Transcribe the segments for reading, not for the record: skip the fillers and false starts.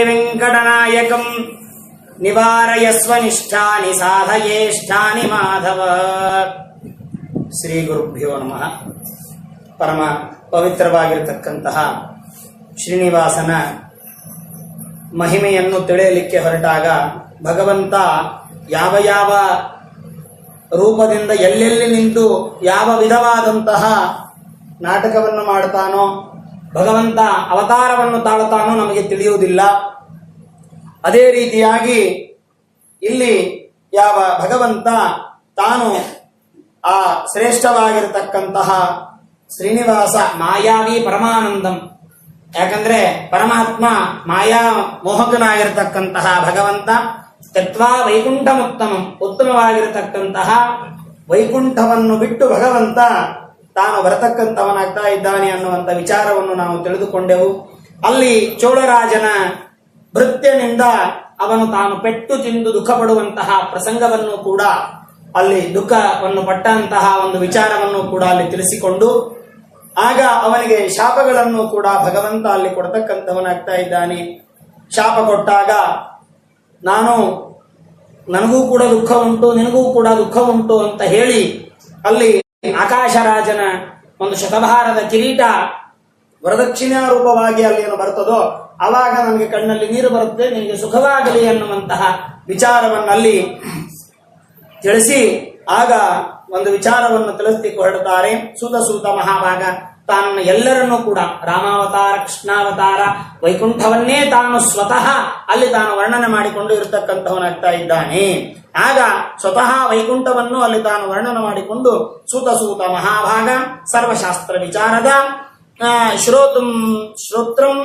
ವೆಂಕಟನಾಯಕಂ ನಿವಾರಯಸ್ವ ನಿಷ್ಠಾನಿ ಸಾಧಯೇಷ್ಠಾನಿ ಮಾಧವ. ಶ್ರೀ ಗುರುಭ್ಯೋ ನಮಃ. ಪರಮ ಪವಿತ್ರವಾಗಿರತಕ್ಕಂತಹ ಶ್ರೀನಿವಾಸನ ಮಹಿಮೆಯನ್ನು ತಿಳಿಯಲಿಕ್ಕೆ ಹೊರಟಾಗ ಭಗವಂತ ಯಾವ ಯಾವ ರೂಪದಿಂದ ಎಲ್ಲೆಲ್ಲಿ ನಿಂತು ಯಾವ ವಿಧವಾದಂತಹ ನಾಟಕವನ್ನು ಮಾಡ್ತಾನೋ, ಭಗವಂತ ಅವತಾರವನ್ನು ತಾಳುತ್ತಾನೋ ನಮಗೆ ತಿಳಿಯುವುದಿಲ್ಲ. ಅದೇ ರೀತಿಯಾಗಿ ಇಲ್ಲಿ ಯಾವ ಭಗವಂತ ತಾನು ಆ ಶ್ರೇಷ್ಠವಾಗಿರತಕ್ಕಂತಹ ಶ್ರೀನಿವಾಸ ಮಾಯಾವಿ ಪರಮಾನಂದಂ, ಯಾಕಂದ್ರೆ ಪರಮಾತ್ಮ ಮಾಯಾ ಮೋಹಕನಾಗಿರತಕ್ಕಂತಹ ಭಗವಂತ ತತ್ವಾ ವೈಕುಂಠಮುತ್ತಮಂ, ಉತ್ತಮವಾಗಿರತಕ್ಕಂತಹ ವೈಕುಂಠವನ್ನು ಬಿಟ್ಟು ಭಗವಂತ ತಾನು ಬರತಕ್ಕಂಥವನಾಗ್ತಾ ಇದ್ದಾನೆ ಅನ್ನುವಂಥ ವಿಚಾರವನ್ನು ನಾವು ತಿಳಿದುಕೊಂಡೆವು. ಅಲ್ಲಿ ಚೋಳರಾಜನ ಭೃತ್ಯನಿಂದ ಅವನು ತಾನು ಪೆಟ್ಟು ತಿಂದು ದುಃಖ ಪಡುವಂತಹ ಪ್ರಸಂಗವನ್ನು ಕೂಡ ಅಲ್ಲಿ ದುಃಖವನ್ನು ಪಟ್ಟಂತಹ ಒಂದು ವಿಚಾರವನ್ನು ಕೂಡ ಅಲ್ಲಿ ತಿಳಿಸಿಕೊಂಡು, ಆಗ ಅವನಿಗೆ ಶಾಪಗಳನ್ನು ಕೂಡ ಭಗವಂತ ಅಲ್ಲಿ ಕೊಡ್ತಕ್ಕಂಥವನಾಗ್ತಾ ಇದ್ದಾನೆ. ಶಾಪ ಕೊಟ್ಟಾಗ ನನಗೂ ಕೂಡ ದುಃಖ ಉಂಟು, ನಿನಗೂ ಕೂಡ ದುಃಖ ಉಂಟು ಅಂತ ಹೇಳಿ ಅಲ್ಲಿ ಆಕಾಶರಾಜನ ಒಂದು ಶತಭಾರದ ಕಿರೀಟ ವರದಕ್ಷಿಣಾ ರೂಪವಾಗಿ ಅಲ್ಲಿ ಏನು ಬರ್ತದೋ ಆವಾಗ ನನಗೆ ಕಣ್ಣಲ್ಲಿ ನೀರು ಬರುತ್ತೆ, ನಿನಗೆ ಸುಖವಾಗಲಿ ಅನ್ನುವಂತಹ ವಿಚಾರವನ್ನಲ್ಲಿ ತಿಳಿಸಿ ಆಗ ಒಂದು ವಿಚಾರವನ್ನು ತಿಳಿಸ್ಲಿಕ್ಕೆ ಹೊರಡುತ್ತಾರೆ. ಸೂತ ಮಹಾಭಾಗ ತಾನು ಎಲ್ಲರನ್ನೂ ಕೂಡ ರಾಮಾವತಾರ, ಕೃಷ್ಣಾವತಾರ, ವೈಕುಂಠವನ್ನೇ ತಾನು ಸ್ವತಃ ಅಲ್ಲಿ ತಾನು ವರ್ಣನೆ ಮಾಡಿಕೊಂಡು ಇರತಕ್ಕಂಥವನಾಗ್ತಾ ಇದ್ದಾನೆ. ಆಗ ಸ್ವತಃ ವೈಕುಂಠವನ್ನು ಅಲ್ಲಿ ತಾನು ವರ್ಣನೆ ಮಾಡಿಕೊಂಡು ಸೂತ ಮಹಾಭಾಗ ಸರ್ವಶಾಸ್ತ್ರ ವಿಚಾರದ ಶ್ರೋತ್ರಂ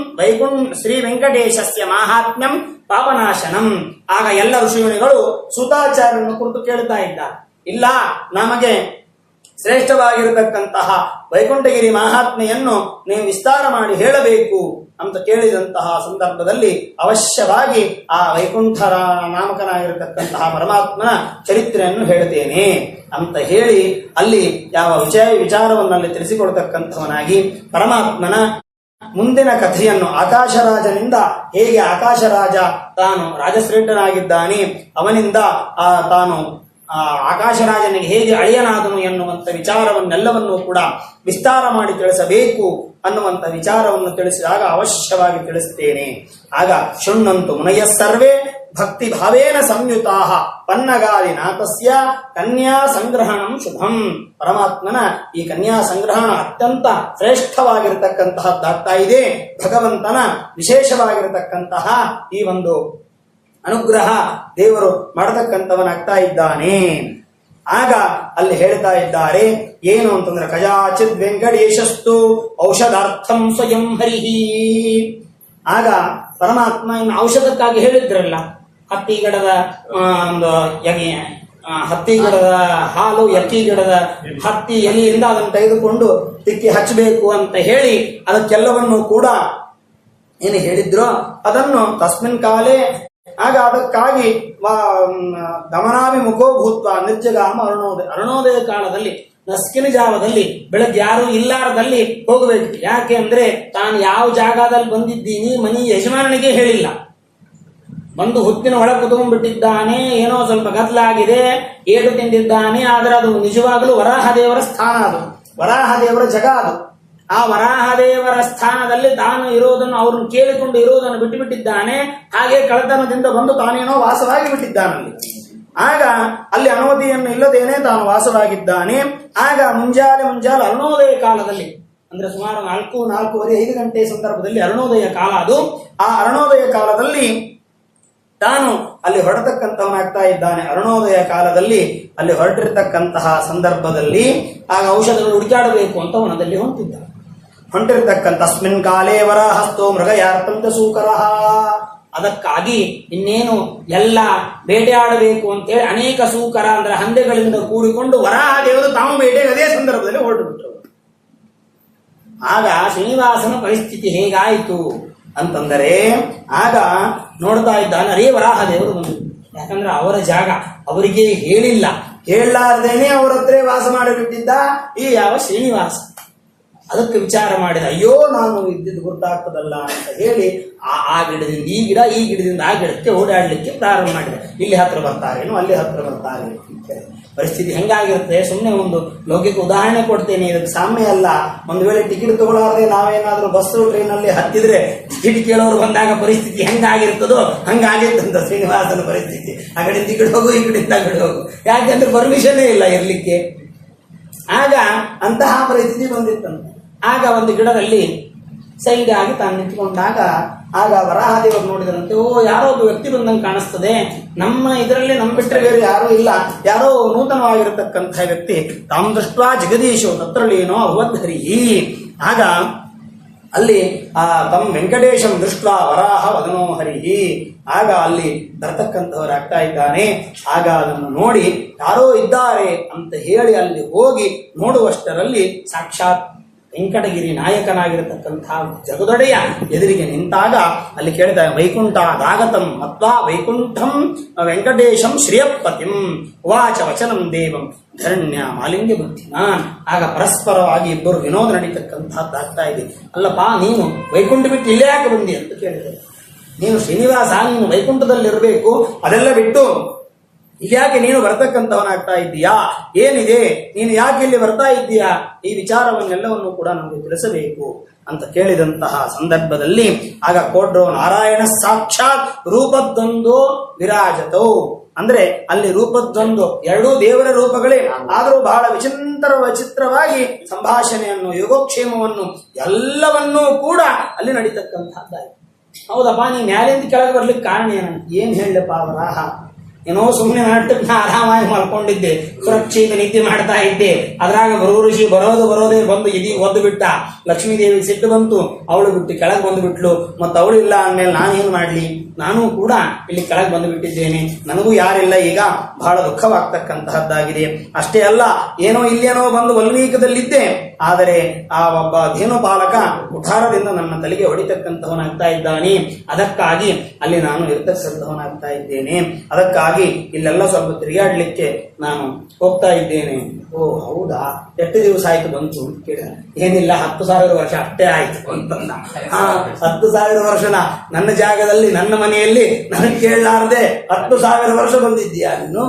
ಶ್ರೀ ವೆಂಕಟೇಶಸ್ಯ ಮಾಹಾತ್ಮ್ಯಂ ಪಾಪನಾಶನಂ. ಆಗ ಎಲ್ಲ ಋಷಿಮುನಿಗಳು ಸೂತಾಚಾರ್ಯರನ್ನು ಕುರಿತು ಕೇಳ್ತಾ ಇದ್ದಾರೆ, ಇಲ್ಲ ನಮಗೆ ಶ್ರೇಷ್ಠವಾಗಿರತಕ್ಕಂತಹ ವೈಕುಂಠಗಿರಿ ಮಹಾತ್ಮೆಯನ್ನು ನೀವು ವಿಸ್ತಾರ ಮಾಡಿ ಹೇಳಬೇಕು ಅಂತ ಕೇಳಿದಂತಹ ಸಂದರ್ಭದಲ್ಲಿ ಅವಶ್ಯವಾಗಿ ಆ ವೈಕುಂಠ ನಾಮಕನಾಗಿರತಕ್ಕಂತಹ ಪರಮಾತ್ಮನ ಚರಿತ್ರೆಯನ್ನು ಹೇಳ್ತೇನೆ ಅಂತ ಹೇಳಿ ಅಲ್ಲಿ ಯಾವ ವಿಚಾರವನ್ನಲ್ಲಿ ತಿಳಿಸಿಕೊಡ್ತಕ್ಕಂಥವನಾಗಿ ಪರಮಾತ್ಮನ ಮುಂದಿನ ಕಥೆಯನ್ನು ಆಕಾಶರಾಜನಿಂದ ಹೇಗೆ ಆಕಾಶರಾಜ ತಾನು ರಾಜಶ್ರೇಷ್ಠನಾಗಿದ್ದಾನೆ, ಅವನಿಂದ ತಾನು ಆಕಾಶರಾಜನಿಗೆ ಹೇಗೆ ಅಳಿಯನಾದನು ಎನ್ನುವಂಥ ವಿಚಾರವನ್ನೆಲ್ಲವನ್ನೂ ಕೂಡ ವಿಸ್ತಾರ ಮಾಡಿ ತಿಳಿಸಬೇಕು ಅನ್ನುವಂಥ ವಿಚಾರವನ್ನು ತಿಳಿಸಿದಾಗ ಅವಶ್ಯವಾಗಿ ತಿಳಿಸುತ್ತೇನೆ. ಆಗ ಶೃಣ್ವಂತು ಮುನಯ ಸರ್ವೇ ಭಕ್ತಿ ಭಾವೇನ ಸಂಯುತಾ ಪನ್ನಗಾದಿನಾಥಸ್ಯ ಕನ್ಯಾ ಸಂಗ್ರಹಣಂ ಶುಭಂ. ಪರಮಾತ್ಮನ ಈ ಕನ್ಯಾ ಸಂಗ್ರಹಣ ಅತ್ಯಂತ ಶ್ರೇಷ್ಠವಾಗಿರತಕ್ಕಂತಹದ್ದಾಗ್ತಾ ಇದೆ. ಭಗವಂತನ ವಿಶೇಷವಾಗಿರತಕ್ಕಂತಹ ಈ ಒಂದು ಅನುಗ್ರಹ ದೇವರು ಮಾಡತಕ್ಕಂಥವನಾಗ್ತಾ ಇದ್ದಾನೆ. ಆಗ ಅಲ್ಲಿ ಹೇಳ್ತಾ ಇದ್ದಾರೆ ಏನು ಅಂತಂದ್ರೆ, ಕಯಾಚಿತ್ ವೆಂಕಟೇಶಸ್ತು ಔಷಧಾರ್ಥಂ ಸ್ವಯಂ ಹರಿಹಿ. ಆಗ ಪರಮಾತ್ಮ ಇನ್ನು ಔಷಧಕ್ಕಾಗಿ ಹೇಳಿದ್ರಲ್ಲ, ಹತ್ತಿಗಿಡದ ಒಂದು ಹತ್ತಿಗಿಡದ ಹಾಲು, ಎಕ್ಕಿಗಿಡದ ಹತ್ತಿ ಎಲೆಯಿಂದ ಅದನ್ನು ತೆಗೆದುಕೊಂಡು ತಿಕ್ಕಿ ಹಚ್ಚಬೇಕು ಅಂತ ಹೇಳಿ ಅದಕ್ಕೆಲ್ಲವನ್ನು ಕೂಡ ಏನು ಹೇಳಿದ್ರು ಅದನ್ನು ತಸ್ಮಿನ್ ಕಾಲೇ ಆಗ ಅದಕ್ಕಾಗಿ ಗಮನಾಭಿಮುಖೋ ಭೂತ್ವ ನಿರ್ಜಗಾಮ ಅರುಣೋದಯ ಕಾಲದಲ್ಲಿ ನಸ್ಕಿನ ಜಾವದಲ್ಲಿ ಬೆಳಗ್ಗೆ ಯಾರು ಇಲ್ಲಾರದಲ್ಲಿ ಹೋಗಬೇಕು. ಯಾಕೆ ಅಂದ್ರೆ ತಾನು ಯಾವ ಜಾಗದಲ್ಲಿ ಬಂದಿದ್ದೀನಿ ಮನಿ ಯಜಮಾನನಿಗೆ ಹೇಳಿಲ್ಲ, ಬಂದು ಹುತ್ತಿನ ಒಳಗೆ ಕುತ್ಕೊಂಡ್ಬಿಟ್ಟಿದ್ದಾನೆ, ಏನೋ ಸ್ವಲ್ಪ ಗದ್ದಲಾಗಿದೆ, ಏಟು ತಿಂದಿದ್ದಾನೆ. ಆದರೆ ಅದು ನಿಜವಾಗಲೂ ವರಾಹದೇವರ ಸ್ಥಾನ, ಅದು ವರಾಹದೇವರ ಜಗ. ಅದು ಆ ವರಾಹದೇವರ ಸ್ಥಾನದಲ್ಲಿ ತಾನು ಇರೋದನ್ನು ಅವ್ರನ್ನ ಕೇಳಿಕೊಂಡು ಇರುವುದನ್ನು ಬಿಟ್ಟುಬಿಟ್ಟಿದ್ದಾನೆ. ಹಾಗೆ ಕಳತನದಿಂದ ಬಂದು ತಾನೇನೋ ವಾಸವಾಗಿ ಬಿಟ್ಟಿದ್ದಾನಲ್ಲಿ. ಆಗ ಅಲ್ಲಿ ಅನುಮತಿಯನ್ನು ಇಲ್ಲದೇನೆ ತಾನು ವಾಸವಾಗಿದ್ದಾನೆ. ಆಗ ಮುಂಜಾನೆ ಅರುಣೋದಯ ಕಾಲದಲ್ಲಿ ಅಂದ್ರೆ ಸುಮಾರು 4:45 ಗಂಟೆ ಸಂದರ್ಭದಲ್ಲಿ ಅರುಣೋದಯ ಕಾಲ ಅದು. ಆ ಅರುಣೋದಯ ಕಾಲದಲ್ಲಿ ತಾನು ಅಲ್ಲಿ ಹೊರಟತಕ್ಕಂಥವನಾಗ್ತಾ ಇದ್ದಾನೆ. ಅರುಣೋದಯ ಕಾಲದಲ್ಲಿ ಅಲ್ಲಿ ಹೊರಟಿರ್ತಕ್ಕಂತಹ ಸಂದರ್ಭದಲ್ಲಿ ಆಗ ಔಷಧಗಳು ಹುಡುಕಾಡಬೇಕು ಅಂತ ವನದಲ್ಲಿ ಹೊಂಟಿರ್ತಕ್ಕಂಥ ತಸ್ಮಿನ್ ಕಾಲೇ ವರಹಸ್ತೋ ಮೃಗಯಾರ್ಥಂತ ಸೂಕರಃ. ಅದಕ್ಕಾಗಿ ಇನ್ನೇನು ಎಲ್ಲ ಬೇಟೆಯಾಡಬೇಕು ಅಂತೇಳಿ ಅನೇಕ ಸೂಕರ ಅಂದ್ರೆ ಹಂದೆಗಳಿಂದ ಕೂಡಿಕೊಂಡು ವರಾಹದೇವರು ತಾವು ಬೇಟೆಗೆ ಅದೇ ಸಂದರ್ಭದಲ್ಲಿ ಹೊರಟು ಬಿಟ್ಟರು. ಆಗ ಶ್ರೀನಿವಾಸನ ಪರಿಸ್ಥಿತಿ ಹೇಗಾಯಿತು ಅಂತಂದರೆ, ಆಗ ನೋಡ್ತಾ ಇದ್ದಾನೆ ಅರೇ ವರಾಹದೇವರು ಬಂದರು. ಯಾಕಂದ್ರೆ ಅವರ ಜಾಗ ಅವರಿಗೆ ಹೇಳಿಲ್ಲ, ಹೇಳಲಾರ್ದೇನೆ ಅವರ ಹತ್ರ ವಾಸ ಮಾಡಿಬಿಟ್ಟಿದ್ದ ಈ ಯಾವ ಶ್ರೀನಿವಾಸ. ಅದಕ್ಕೆ ವಿಚಾರ ಮಾಡಿದ, ಅಯ್ಯೋ ನಾನು ಇದ್ದಿದ್ದು ಗೊತ್ತಾಗ್ತದಲ್ಲ ಅಂತ ಹೇಳಿ ಆ ಗಿಡದಿಂದ ಈ ಗಿಡ, ಈ ಗಿಡದಿಂದ ಆ ಗಿಡಕ್ಕೆ ಓಡಾಡಲಿಕ್ಕೆ ಪ್ರಾರಂಭ ಮಾಡಿದೆ. ಇಲ್ಲಿ ಹತ್ರ ಬರ್ತಾರೇನು, ಅಲ್ಲಿ ಹತ್ರ ಬರ್ತಾರೇನು ಅಂತ ಹೇಳಿ. ಪರಿಸ್ಥಿತಿ ಹೆಂಗಾಗಿರುತ್ತೆ, ಸುಮ್ಮನೆ ಒಂದು ಲೌಕಿಕ ಉದಾಹರಣೆ ಕೊಡ್ತೇನೆ, ಇದಕ್ಕೆ ಸಾಮ್ಯ ಅಲ್ಲ. ಒಂದು ವೇಳೆ ಟಿಕೆಟ್ ತಗೊಳ್ಳಾರದೆ ನಾವೇನಾದ್ರೂ ಬಸ್ಸು ಟ್ರೈನಲ್ಲಿ ಹತ್ತಿದ್ರೆ ಟಿಕೆಟ್ ಕೇಳೋರು ಬಂದಾಗ ಪರಿಸ್ಥಿತಿ ಹೆಂಗಾಗಿರ್ತದೋ ಹಂಗಾಗಿರ್ತಂತ ಶ್ರೀನಿವಾಸನ ಪರಿಸ್ಥಿತಿ. ಆ ಕಡೆಯಿಂದ ಈ ಕಡೆ ಹೋಗು, ಈ ಕಡೆಯಿಂದ ಆ ಕಡೆ ಹೋಗು, ಯಾಕೆಂದ್ರೆ ಪರ್ಮಿಷನ್ನೇ ಇಲ್ಲ ಇರ್ಲಿಕ್ಕೆ. ಆಗ ಅಂತಹ ಪರಿಸ್ಥಿತಿ ಬಂದಿತ್ತಂತೆ. ಆಗ ಒಂದು ಗಿಡದಲ್ಲಿ ಸೈಡ್ ಆಗಿ ತಾನು ನಿಂತ್ಕೊಂಡಾಗ ಆಗ ವರಾಹದೇವರು ನೋಡಿದ್ರಂತೆ, ಓ ಯಾರೋ ಒಬ್ಬ ವ್ಯಕ್ತಿ ಬಂದಂಗೆ ಕಾಣಿಸ್ತದೆ, ನಮ್ಮ ಇದರಲ್ಲಿ ನಮ್ಮ ಬಿಟ್ಟರೆ ಬೇರೆ ಯಾರೂ ಇಲ್ಲ, ಯಾರೋ ನೂತನವಾಗಿರತಕ್ಕಂತಹ ವ್ಯಕ್ತಿ. ತಾಮ್ ದೃಷ್ಟ ಜಗದೀಶೋ ತತ್ರಳೇನೋ ಅವಧರಿ. ಆಗ ಅಲ್ಲಿ ತಮ್ಮ ವೆಂಕಟೇಶಂ ದೃಷ್ಟ ವರಾಹ ವದನೋ ಹರಿಹಿ. ಆಗ ಅಲ್ಲಿ ಬರ್ತಕ್ಕಂಥವರಾಗ್ತಾ ಇದ್ದಾನೆ. ಆಗ ಅದನ್ನು ನೋಡಿ ಯಾರೋ ಇದ್ದಾರೆ ಅಂತ ಹೇಳಿ ಅಲ್ಲಿ ಹೋಗಿ ನೋಡುವಷ್ಟರಲ್ಲಿ ಸಾಕ್ಷಾತ್ ವೆಂಕಟಗಿರಿ ನಾಯಕನಾಗಿರತಕ್ಕಂತಹ ಜಗದೊಡೆಯ ಎದುರಿಗೆ ನಿಂತಾಗ ಅಲ್ಲಿ ಕೇಳಿದ, ವೈಕುಂಠಾದಾಗತಂ ಮತ್ವಾ ವೈಕುಂಠಂ ವೆಂಕಟೇಶಂ ಶ್ರಿಯಪತಿಂ ವಾಚ ವಚನಂ ದೇವಂ ಧರಣ್ಯ ಮಾಲಿಂಗ್ಯ ಬುದ್ಧಿಮಾನ್. ಆಗ ಪರಸ್ಪರವಾಗಿ ಇಬ್ಬರು ವಿನೋದ ನಡೀತಕ್ಕಂಥದ್ದಾಗ್ತಾ ಇದೆ. ಅಲ್ಲಪ್ಪ, ನೀನು ವೈಕುಂಠ ಬಿಟ್ಟು ಇಲ್ಲೇ ಯಾಕೆ ಬಂದಿ ಅಂತ ಕೇಳಿದೆ. ನೀನು ಶ್ರೀನಿವಾಸ, ನೀನು ವೈಕುಂಠದಲ್ಲಿರಬೇಕು, ಅದೆಲ್ಲ ಬಿಟ್ಟು ಇಲ್ಯಾಕೆ ನೀನು ಬರ್ತಕ್ಕಂಥವನಾಗ್ತಾ ಇದ್ದೀಯಾ, ಏನಿದೆ, ನೀನು ಯಾಕೆ ಇಲ್ಲಿ ಬರ್ತಾ ಇದ್ದೀಯಾ, ಈ ವಿಚಾರವನ್ನೆಲ್ಲವನ್ನು ಕೂಡ ನಮಗೆ ತಿಳಿಸಬೇಕು ಅಂತ ಕೇಳಿದಂತಹ ಸಂದರ್ಭದಲ್ಲಿ ಆಗ ಕೋಡ್ರೋ ನಾರಾಯಣ ಸಾಕ್ಷಾತ್ ರೂಪದ್ದೊಂದು ವಿರಾಜತೋ. ಅಂದ್ರೆ ಅಲ್ಲಿ ರೂಪದ್ದೊಂದು, ಎರಡೂ ದೇವರ ರೂಪಗಳೇ, ಆದರೂ ಬಹಳ ವಿಚಿತ್ರವಾಗಿ ಸಂಭಾಷಣೆಯನ್ನು, ಯೋಗೋಕ್ಷೇಮವನ್ನು ಎಲ್ಲವನ್ನೂ ಕೂಡ ಅಲ್ಲಿ ನಡೀತಕ್ಕಂಥದ್ದಾಯ್ತು. ಹೌದಪ್ಪ, ನೀ ಮ್ಯಾಲಿಂದ ಕೆಳಗೆ ಬರ್ಲಿಕ್ಕೆ ಕಾರಣ ಏನ್ ಹೇಳಪ್ಪ ವರಾಹ? ಏನೋ ಸುಮ್ಮನೆ ನಾಟಕ ಆರಾಮಾಗಿ ಮಲ್ಕೊಂಡಿದ್ದೆ, ಸುರಕ್ಷಿತ ನಿದ್ದೆ ಮಾಡ್ತಾ ಇದ್ದೆ. ಅದ್ರಾಗ ಬರೋ ಋಷಿ ಬರೋದೇ ಬಂದು ಇದಿ ಒದ್ದು ಬಿಟ್ಟ. ಲಕ್ಷ್ಮೀದೇವಿ ಸಿಟ್ಟು ಬಂತು, ಅವಳು ಬಿಟ್ಟು ಕೆಳಗೆ ಬಂದು ಬಿಟ್ಲು. ಮತ್ತು ಅವಳು ಇಲ್ಲ ಅಂದ್ಮೇಲೆ ನಾನೇನು ಮಾಡ್ಲಿ, ನಾನು ಕೂಡ ಇಲ್ಲಿ ಕೆಳಗೆ ಬಂದು ಬಿಟ್ಟಿದ್ದೇನೆ, ನನಗೂ ಯಾರಿಲ್ಲ, ಈಗ ಬಹಳ ದುಃಖವಾಗ್ತಕ್ಕಂತಹದ್ದಾಗಿದೆ. ಅಷ್ಟೇ ಅಲ್ಲ, ಏನೋ ಇಲ್ಲೇನೋ ಬಂದು ವಲ್ಮೀಕದಲ್ಲಿದ್ದೆ, ಆದರೆ ಆ ಒಬ್ಬ ಧೇನುಪಾಲಕ ಕುಠಾರದಿಂದ ನನ್ನ ತಲೆಗೆ ಹೊಡಿತಕ್ಕಂಥವನಾಗ್ತಾ ಇದ್ದಾನೆ. ಅದಕ್ಕಾಗಿ ಅಲ್ಲಿ ನಾನು ಇರ್ತಕ್ಕಂಥವನಾಗ್ತಾ ಇದ್ದೇನೆ. ಅದಕ್ಕಾಗಿ ಇಲ್ಲೆಲ್ಲ ಸ್ವಲ್ಪ ತಿರುಗಾಡ್ಲಿಕ್ಕೆ ನಾನು ಹೋಗ್ತಾ ಇದ್ದೇನೆ. ಓ ಹೌದಾ, ಎಷ್ಟು ದಿವಸ ಆಯ್ತು ಬಂತು ಅಂತ ಕೇಳ. ಏನಿಲ್ಲ, 10,000 ವರ್ಷ ಅಷ್ಟೇ ಆಯ್ತು ಅಂತಂದ. 10,000 ವರ್ಷನ ನನ್ನ ಜಾಗದಲ್ಲಿ, ನನ್ನ ಮನೆಯಲ್ಲಿ ನನಗೆ ಕೇಳಲಾರದೆ 10,000 ವರ್ಷ ಬಂದಿದ್ದೀಯಾ ನೀನು?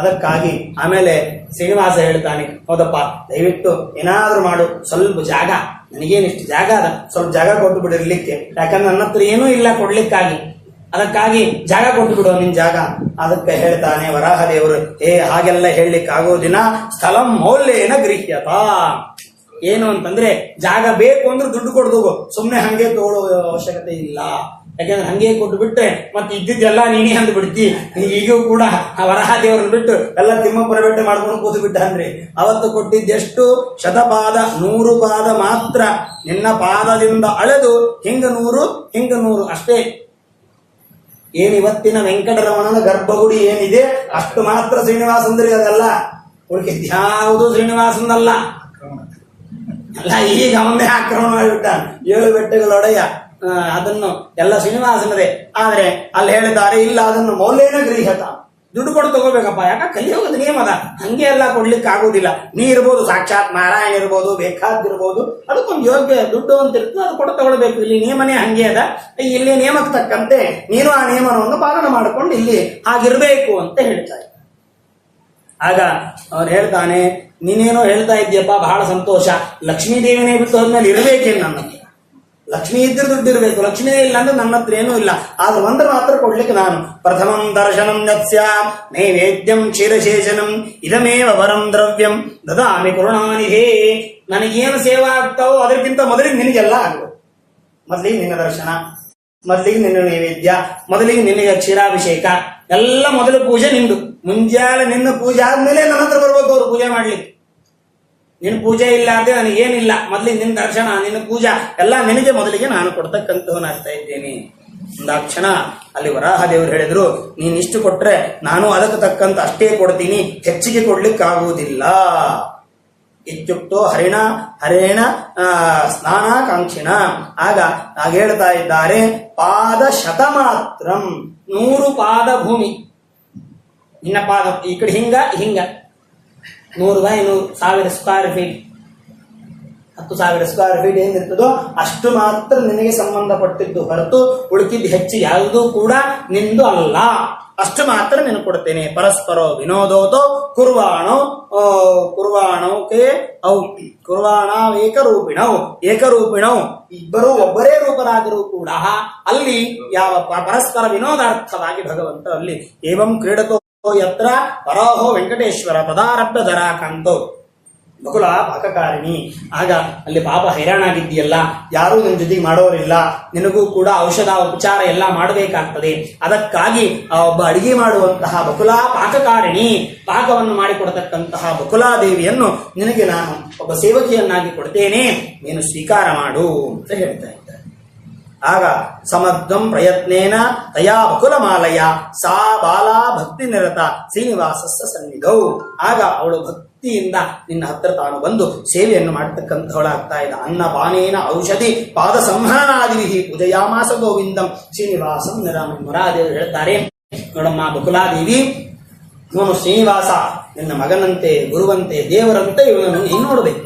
ಅದಕ್ಕಾಗಿ ಆಮೇಲೆ ಶ್ರೀನಿವಾಸ ಹೇಳ್ತಾನೆ, ಹೌದಪ್ಪ, ದಯವಿಟ್ಟು ಏನಾದ್ರೂ ಮಾಡು, ಸ್ವಲ್ಪ ಜಾಗ, ನನಗೇನಿಷ್ಟು ಜಾಗ ಅದ, ಸ್ವಲ್ಪ ಜಾಗ ಕೊಟ್ಟು ಬಿಡಿರ್ಲಿಕ್ಕೆ, ಯಾಕಂದ್ರೆ ನನ್ನ ಹತ್ರ ಏನೂ ಇಲ್ಲ ಕೊಡ್ಲಿಕ್ಕಾಗಿ. ಅದಕ್ಕಾಗಿ ಜಾಗ ಕೊಟ್ಟು ಬಿಡುವ ನಿನ್ ಜಾಗ. ಅದಕ್ಕೆ ಹೇಳ್ತಾನೆ ವರಾಹದೇವರು, ಹಾಗೆಲ್ಲ ಹೇಳಲಿಕ್ಕೆ ಆಗೋದಿನ, ಸ್ಥಳಂ ಮೌಲ್ಯೇನ ಗೃಹ್ಯತ. ಏನು ಅಂತಂದ್ರೆ, ಜಾಗ ಬೇಕು ಅಂದ್ರೆ ದುಡ್ಡು ಕೊಡ್ದು, ಸುಮ್ನೆ ಹಂಗೆ ತಗೊಳ್ಳೋ ಅವಶ್ಯಕತೆ ಇಲ್ಲ. ಯಾಕಂದ್ರೆ ಹಂಗೆ ಕೊಟ್ಟು ಬಿಟ್ರೆ ಮತ್ತೆ ಇದ್ದಿದ್ದೆಲ್ಲ ನೀನೇ ಅಂದು ಬಿಡ್ತಿ. ಈಗೂ ಕೂಡ ಆ ವರಾಹದೇವರನ್ನು ಬಿಟ್ಟು ಎಲ್ಲ ತಿಮ್ಮಪ್ಪನ ಬೆಟ್ಟ ಮಾಡ್ಕೊಂಡು ಕೂತು ಬಿಟ್ಟ ಅಂದ್ರೆ, ಅವತ್ತು ಕೊಟ್ಟಿದ್ದೆಷ್ಟು? ಶತಪಾದ, 100 ಪಾದ ಮಾತ್ರ. ನಿನ್ನ ಪಾದದಿಂದ ಅಳೆದು ಹಿಂಗ 100 ಅಷ್ಟೇ. ಏನಿವತ್ತಿನ ವೆಂಕಟರಮಣನ ಗರ್ಭಗುಡಿ ಏನಿದೆ ಅಷ್ಟು ಮಾತ್ರ ಶ್ರೀನಿವಾಸಂದ್ರಿ, ಅದಲ್ಲ ಉಳಿದ್ಯಾವುದು ಶ್ರೀನಿವಾಸಂದಲ್ಲ. ಅಲ್ಲ, ಈಗ ಅವನ್ನೇ ಆಕ್ರಮಣ ಮಾಡಿಬಿಟ್ಟ, 7 ಬೆಟ್ಟಗಳೊಡೆಯ, ಅದನ್ನು ಎಲ್ಲ ಶ್ರೀನಿವಾಸನದೇ. ಆದ್ರೆ ಅಲ್ಲಿ ಹೇಳಿದ್ದಾರೆ, ಇಲ್ಲ, ಅದನ್ನು ಮೌಲ್ಯನ ಗೃಹ್ಯತ, ದುಡ್ಡು ಕೊಟ್ಟು ತಗೋಬೇಕಪ್ಪ. ಯಾಕ ಕಲಿಯೋಗದ ನಿಯಮ ಅದ, ಹಂಗೆ ಎಲ್ಲ ಕೊಡ್ಲಿಕ್ಕೆ ಆಗೋದಿಲ್ಲ. ನೀ ಇರ್ಬೋದು, ಸಾಕ್ಷಾತ್ ನಾರಾಯಣ ಇರ್ಬೋದು, ಬೇಕಾದಿರ್ಬೋದು, ಅದಕ್ಕೊಂದು ಯೋಗ್ಯ ದುಡ್ಡು ಅಂತ ಇರ್ತದೆ, ಅದು ಕೊಟ್ಟು ತಗೊಳ್ಬೇಕು. ಇಲ್ಲಿ ನಿಯಮನೇ ಹಂಗೆ ಅದ, ಇಲ್ಲಿ ನಿಯಮಕ್ಕೆ ತಕ್ಕಂತೆ ನೀನು ಆ ನಿಯಮನವನ್ನು ಪಾಲನೆ ಮಾಡಿಕೊಂಡು ಇಲ್ಲಿ ಹಾಗಿರ್ಬೇಕು ಅಂತ ಹೇಳ್ತಾರೆ. ಆಗ ಅವನು ಹೇಳ್ತಾನೆ, ನೀನೇನೋ ಹೇಳ್ತಾ ಇದ್ದೀಯಪ್ಪ, ಬಹಳ ಸಂತೋಷ, ಲಕ್ಷ್ಮೀದೇವಿನೇ ಬಿಟ್ಟು ಹೋದ್ಮೇಲೆ ಇರ್ಬೇಕೇನು ನನ್ನ? ಲಕ್ಷ್ಮೀ ಇದ್ರೆ ದುಡ್ಡು ಇರಬೇಕು, ಲಕ್ಷ್ಮೀ ಇಲ್ಲ ಅಂದ್ರೆ ನನ್ನ ಹತ್ರ ಏನೂ ಇಲ್ಲ. ಆದ್ರೆ ಒಂದು ಮಾತ್ರ ಕೊಡ್ಲಿಕ್ಕೆ ನಾನು, ಪ್ರಥಮಂ ದರ್ಶನಂ ಯತ್ಸ್ಯ ನೈವೇದ್ಯಂ ಕ್ಷೀರಶೇಷನಂ ಇದಮೇವ ವರಂ ದ್ರವ್ಯಂ ದದಾಮಿ ಕರುಣಾನಿಧೇ. ನನಗೇನು ಸೇವಾ ಆಗ್ತಾವೋ ಅದಕ್ಕಿಂತ ಮೊದಲಿಗೆ ನಿನಗೆಲ್ಲ ಆಗ್ಬೋದು. ಮೊದಲಿಗೆ ನಿನ್ನ ದರ್ಶನ, ಮೊದಲಿಗೆ ನಿನ್ನ ನೈವೇದ್ಯ, ಮೊದಲಿಗೆ ನಿನಗೆ ಕ್ಷೀರಾಭಿಷೇಕ, ಎಲ್ಲ ಮೊದಲು ಪೂಜೆ ನಿಂದು. ಮುಂಜಾನೆ ನಿನ್ನ ಪೂಜೆ ಆದ್ಮೇಲೆ ನನ್ನ ಹತ್ರ ಬರ್ಬೇಕು ಅವ್ರು ಪೂಜೆ ಮಾಡ್ಲಿಕ್ಕೆ. ನಿನ್ನ ಪೂಜೆ ಇಲ್ಲ ಅಂದ್ರೆ ನನಗೇನಿಲ್ಲ, ಮೊದಲಿಗೆ ನಿನ್ನ ದರ್ಶನ, ನಿನ್ನ ಪೂಜಾ ಎಲ್ಲ ನಿನಗೆ ಮೊದಲಿಗೆ ನಾನು ಕೊಡ್ತಕ್ಕಂಥವನಾಗ್ತಾ ಇದ್ದೇನೆ. ಒಂದಾಕ್ಷಣ ಅಲ್ಲಿ ವರಾಹದೇವರು ಹೇಳಿದ್ರು, ನೀನ್ ಇಷ್ಟು ಕೊಟ್ರೆ ನಾನು ಅದಕ್ಕೆ ತಕ್ಕಂತ ಅಷ್ಟೇ ಕೊಡ್ತೀನಿ, ಹೆಚ್ಚಿಗೆ ಕೊಡ್ಲಿಕ್ಕಾಗುವುದಿಲ್ಲ. ಇತ್ಯುಕ್ತೋ ಹರೇಣ ಸ್ನಾನಾಕಾಂಕ್ಷಿಣ. ಆಗ ಹೇಳ್ತಾ ಇದ್ದಾರೆ, ಪಾದ ಶತಮಾತ್ರಂ, 100 ಪಾದ ಭೂಮಿ. ನಿನ್ನ ಪಾದ ಈ ಕಡೆ ಹಿಂಗ 100 by 100 1000 square feet. 10,000 square feet ಏನಿರ್ತದೋ ಅಷ್ಟು ಮಾತ್ರ ನಿನಗೆ ಸಂಬಂಧಪಟ್ಟಿದ್ದು ಹೊರತು ಉಳಿದಿದ್ದು ಹೆಚ್ಚು ಯಾವುದೂ ಕೂಡ ನಿಂದು ಅಲ್ಲ. ಅಷ್ಟು ಮಾತ್ರ ನೀನು ಕೊಡ್ತೇನೆ. ಪರಸ್ಪರ ವಿನೋದೋತೋ ಏಕರೂಪಿಣವು ಇಬ್ಬರು ಒಬ್ಬರೇ ರೂಪರಾದರೂ ಕೂಡ ಅಲ್ಲಿ ಯಾವ ಪರಸ್ಪರ ವಿನೋದಾರ್ಥವಾಗಿ ಭಗವಂತ ಅಲ್ಲಿ ಏವಂ ಕ್ರೀಡತೋ ಯತ್ರ ಪರಾಹೋ ವೆಂಕಟೇಶ್ವರ ತದಾರಭ್ಯ ಧರಾಕಾಂತೋ ಬಕುಲ ಪಾಕಕಾರಿಣಿ. ಆಗ ಅಲ್ಲಿ ಪಾಪ ಹೈರಾಣಾಗಿದ್ದೀಯಲ್ಲ, ಯಾರೂ ನಿನ್ನ ಜೊತೆಗೆ ಮಾಡೋರಿಲ್ಲ, ನಿನಗೂ ಕೂಡ ಔಷಧ ಉಪಚಾರ ಎಲ್ಲ ಮಾಡಬೇಕಾಗ್ತದೆ. ಅದಕ್ಕಾಗಿ ಆ ಒಬ್ಬ ಅಡಿಗೆ ಮಾಡುವಂತಹ ಬಕುಲಾ ಪಾಕಕಾರಿಣಿ, ಪಾಕವನ್ನು ಮಾಡಿಕೊಡತಕ್ಕಂತಹ ಬಕುಲಾದೇವಿಯನ್ನು ನಿನಗೆ ನಾನು ಒಬ್ಬ ಸೇವಕಿಯನ್ನಾಗಿ ಕೊಡ್ತೇನೆ, ನೀನು ಸ್ವೀಕಾರ ಮಾಡು ಅಂತ ಹೇಳ್ತಾ ಇದ್ದಾರೆ. ಆಗ ಸಮರ್ಥಂ ಪ್ರಯತ್ನೇನ ತಯಾ ಬಕುಲಮಾಲಯ ಸಾ ಬಾಲಾ ಭಕ್ತಿ ನಿರತ ಶ್ರೀನಿವಾಸಸ್ಸ ಸನ್ನಿಧೌ. ಆಗ ಅವಳು ಭಕ್ತಿಯಿಂದ ನಿನ್ನ ಹತ್ತಿರ ತಾನು ಬಂದು ಸೇವೆಯನ್ನು ಮಾಡತಕ್ಕಂಥವಳಾಗ್ತಾ ಇದ್ದ. ಅನ್ನ ಪಾನೇನ ಔಷಧಿ ಪಾದ ಸಂಹರಣಾದಿವಿಹಿ ಪೂಜಯಾಮಾಸ ಗೋವಿಂದಂ ಶ್ರೀನಿವಾಸಂ ನಿರಾಮರಾದೇವರು ಹೇಳ್ತಾರೆ, ನೋಡಮ್ಮ ಬಕುಲಾದೇವಿ, ಇವನು ಶ್ರೀನಿವಾಸ ನಿನ್ನ ಮಗನಂತೆ ಗುರುವಂತೆ ದೇವರಂತೆ ಇವನನ್ನು ನೀನು ನೋಡಬೇಕು.